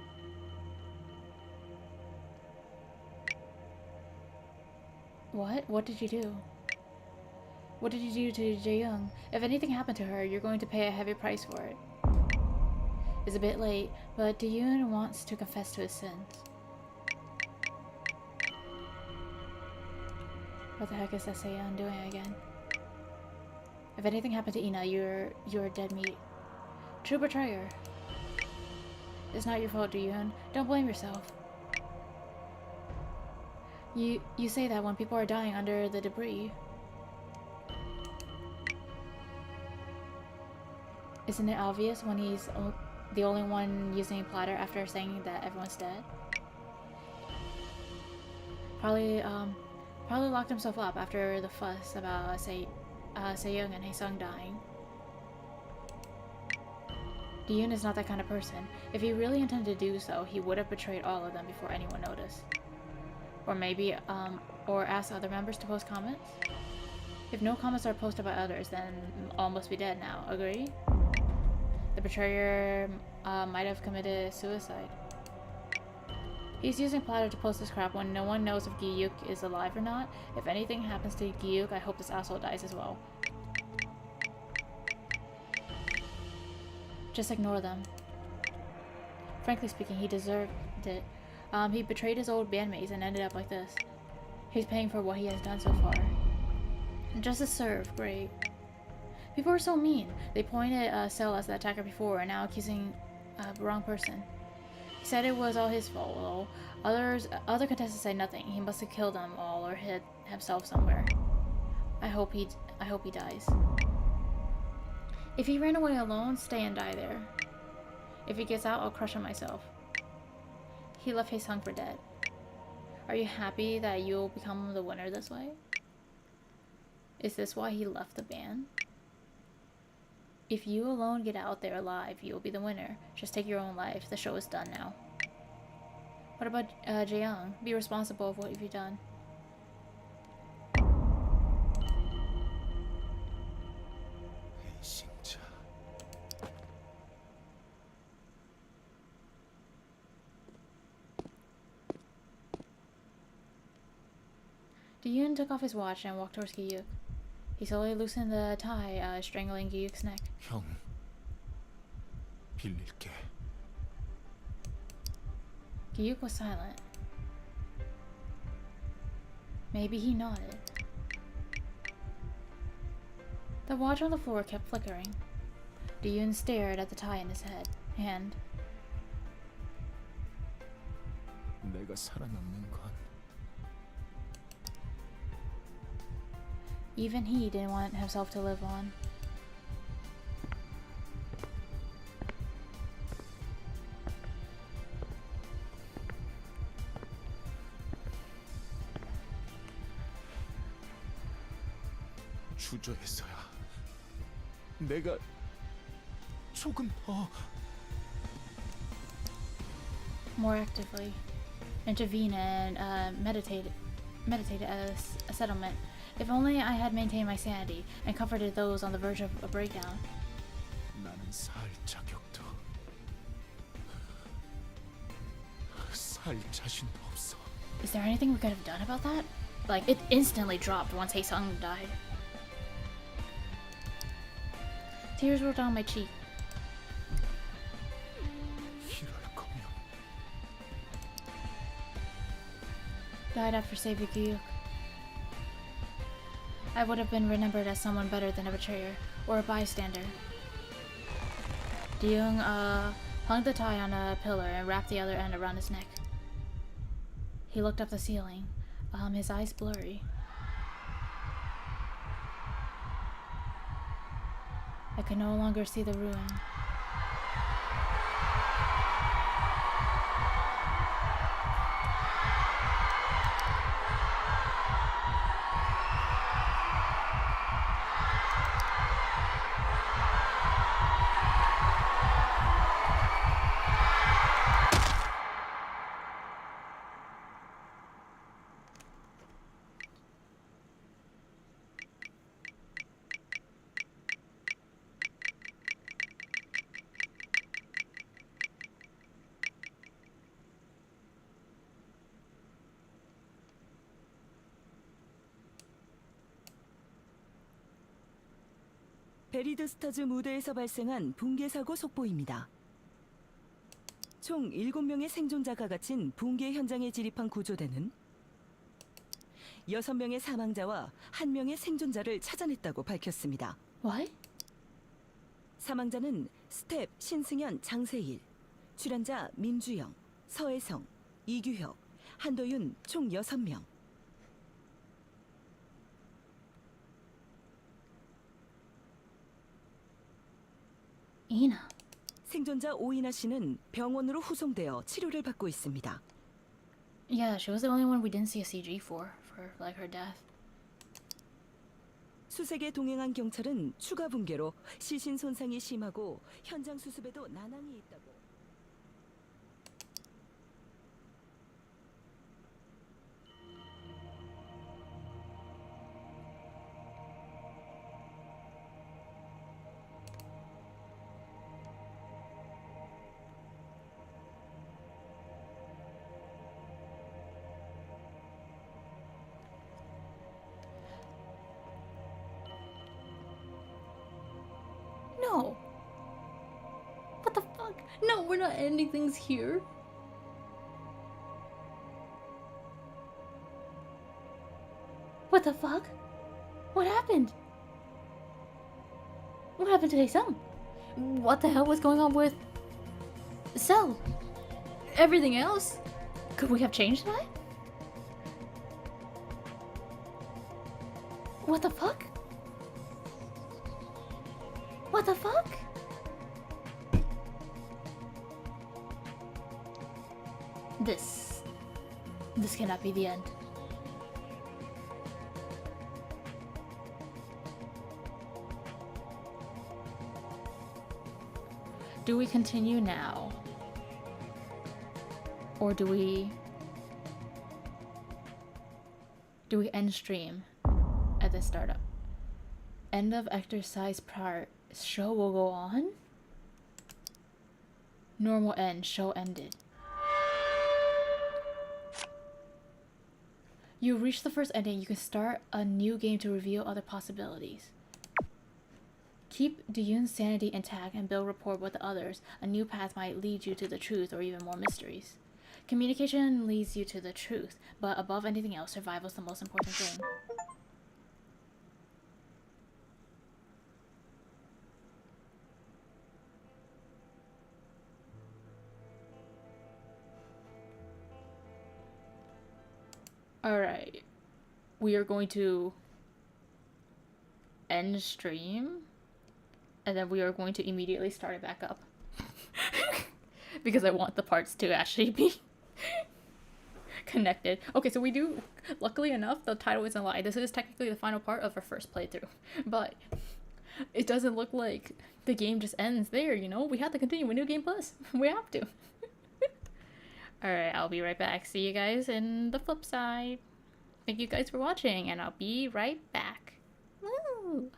What? What did you do? What did you do to Jaeyoung? If anything happened to her, you're going to pay a heavy price for it. It's a bit late, but Diyun wants to confess to his sins. What the heck is Seon doing again? If anything happened to Ina, you're dead meat. True betrayer. It's not your fault, Diyun. Don't blame yourself. You say that when people are dying under the debris. Isn't it obvious when he's the only one using a platter after saying that everyone's dead? Probably locked himself up after the fuss about Seyoung and Haesung dying. Diyun is not that kind of person. If he really intended to do so, he would have betrayed all of them before anyone noticed. Or maybe, or ask other members to post comments? If no comments are posted by others, then all must be dead now. Agree? The betrayer might have committed suicide. He's using Platter to post this crap when no one knows if Gyuk is alive or not. If anything happens to Gyuk, I hope this asshole dies as well. Just ignore them. Frankly speaking, he deserved it. He betrayed his old bandmates and ended up like this. He's paying for what he has done so far. Justice served, great. People are so mean. They pointed Sel as the attacker before and now accusing the wrong person. He said it was all his fault, though. Other contestants said nothing. He must have killed them all or hid himself somewhere. I hope he dies. If he ran away alone, stay and die there. If he gets out, I'll crush him myself. He left Hae-sung for dead. Are you happy that you'll become the winner this way? Is this why he left the band? If you alone get out there alive, you'll be the winner. Just take your own life. The show is done now. What about Jae-young? Be responsible of what you've done. 배신자. Gi-yoon took off his watch and walked towards Gi-yuk. He slowly loosened the tie, strangling Gi-yuk's neck. 형, 빌릴게. Gi-yuk was silent. Maybe he nodded. The watch on the floor kept flickering. Gi-yoon stared at the tie in his head, and 내가 살아남는 건 even he didn't want himself to live on. 주저해서야. 내가 조금 더 More actively, intervene and meditate a settlement. If only I had maintained my sanity and comforted those on the verge of a breakdown. 나는 살 자격도 살 자신도 없어. Is there anything we could have done about that? Like, it instantly dropped once Hae-sung died. Tears rolled down my cheek. 이럴 거면 Died after saving Gi-yuk. I would have been remembered as someone better than a betrayer or a bystander. Gi-young hung the tie on a pillar and wrapped the other end around his neck. He looked up the ceiling, his eyes blurry. I could no longer see the ruin. 베리드 스타즈 무대에서 발생한 붕괴 사고 속보입니다. 총 7명의 생존자가 갇힌 붕괴 현장에 진입한 구조대는 6명의 사망자와 1명의 생존자를 찾아냈다고 밝혔습니다. What? 사망자는 스텝 신승현, 장세일, 출연자 민주영, 서혜성, 이규혁, 한도윤 총 6명. Ina. 생존자 오이나 씨는 병원으로 후송되어 치료를 받고 있습니다. Yeah, she was the only one we didn't see a CG for like her death. 수색에 동행한 경찰은 추가 붕괴로 시신 손상이 심하고 현장 수습에도 난항이 있다고. No. What the fuck? No, we're not ending things here. What the fuck? What happened? What happened to Hae-sung? What the hell was going on with Cell? Everything else? Could we have changed that? What the fuck? What the fuck? This cannot be the end. Do we continue now? Or do we end stream at the startup? End of exercise part. Show will go on? Normal end. Show ended. You reach the first ending. You can start a new game to reveal other possibilities. Keep Diyun's sanity intact and build rapport with the others. A new path might lead you to the truth or even more mysteries. Communication leads you to the truth, but above anything else, survival is the most important thing. Alright. We are going to end stream. And then we are going to immediately start it back up. Because I want the parts to actually be connected. Okay, so we do, luckily enough, the title isn't a lie. This is technically the final part of our first playthrough. But it doesn't look like the game just ends there, you know? We have to continue with New Game Plus. We have to. Alright, I'll be right back. See you guys in the flip side. Thank you guys for watching, and I'll be right back. Woo!